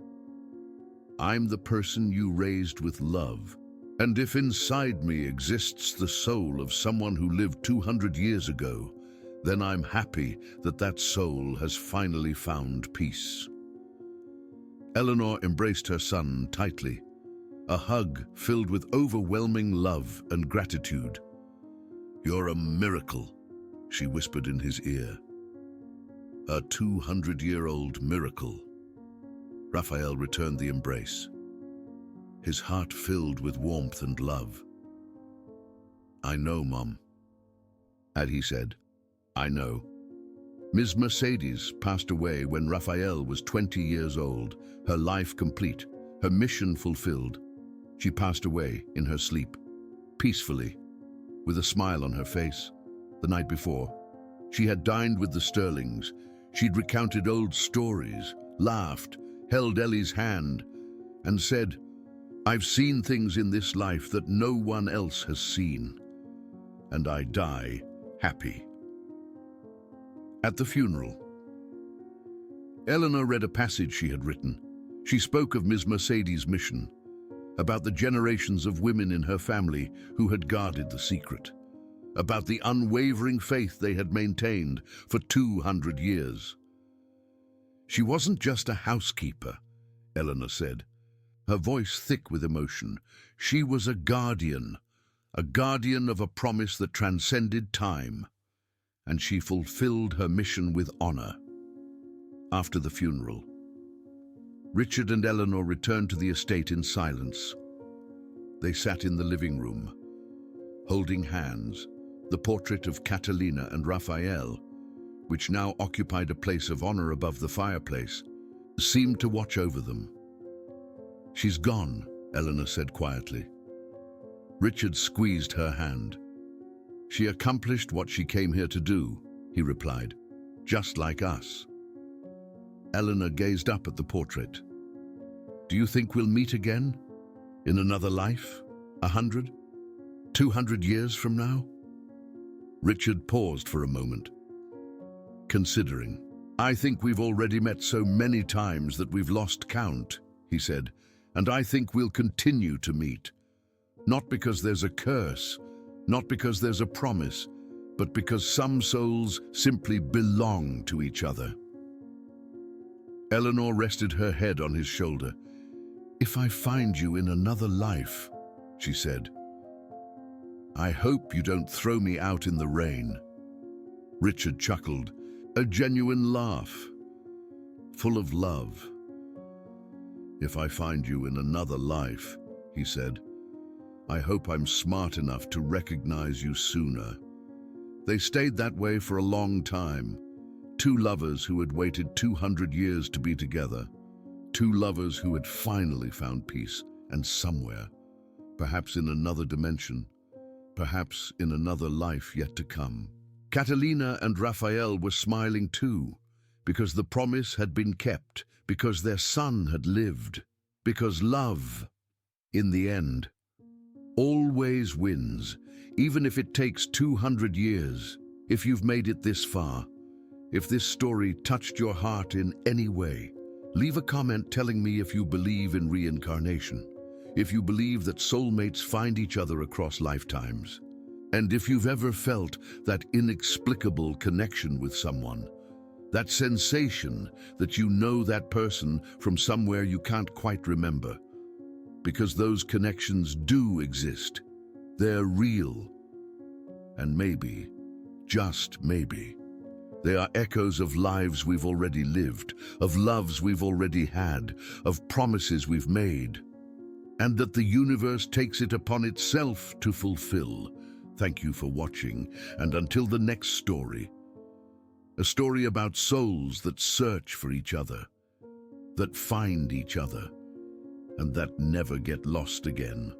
I'm the person you raised with love. And if inside me exists the soul of someone who lived 200 years ago, then I'm happy that that soul has finally found peace." Eleanor embraced her son tightly, a hug filled with overwhelming love and gratitude. "You're a miracle," she whispered in his ear. "A 200-year-old miracle." Raphael returned the embrace, his heart filled with warmth and love. "I know, Mom," he said. "I know." Ms. Mercedes passed away when Raphael was 20 years old, her life complete, her mission fulfilled. She passed away in her sleep, peacefully, with a smile on her face. The night before, she had dined with the Sterlings. She'd recounted old stories, laughed, held Ellie's hand, and said, "I've seen things in this life that no one else has seen, and I die happy." At the funeral, Eleanor read a passage she had written. She spoke of Ms. Mercedes' mission, about the generations of women in her family who had guarded the secret, about the unwavering faith they had maintained for 200 years. "She wasn't just a housekeeper," Eleanor said, her voice thick with emotion. "She was a guardian of a promise that transcended time, and she fulfilled her mission with honor." After the funeral, Richard and Eleanor returned to the estate in silence. They sat in the living room, holding hands, the portrait of Catalina and Raphael, which now occupied a place of honor above the fireplace, seemed to watch over them. "She's gone," Eleanor said quietly. Richard squeezed her hand. "She accomplished what she came here to do," he replied, "just like us." Eleanor gazed up at the portrait. "Do you think we'll meet again? In another life? 100? 200 years from now?" Richard paused for a moment, considering. "I think we've already met so many times that we've lost count," he said, "and I think we'll continue to meet. Not because there's a curse, not because there's a promise, but because some souls simply belong to each other." Eleanor rested her head on his shoulder. "If I find you in another life," she said, "I hope you don't throw me out in the rain." Richard chuckled, a genuine laugh, full of love. "If I find you in another life," he said, "I hope I'm smart enough to recognize you sooner." They stayed that way for a long time. Two lovers who had waited 200 years to be together. Two lovers who had finally found peace, and somewhere, perhaps in another dimension, perhaps in another life yet to come. Catalina and Raphael were smiling too, because the promise had been kept, because their son had lived, because love, in the end, always wins, even if it takes 200 years. If you've made it this far, if this story touched your heart in any way, leave a comment telling me if you believe in reincarnation, if you believe that soulmates find each other across lifetimes, and if you've ever felt that inexplicable connection with someone, that sensation that you know that person from somewhere you can't quite remember. Because those connections do exist. They're real. And maybe, just maybe, they are echoes of lives we've already lived, of loves we've already had, of promises we've made, and that the universe takes it upon itself to fulfill. Thank you for watching, and until the next story. A story about souls that search for each other, that find each other, and that never get lost again.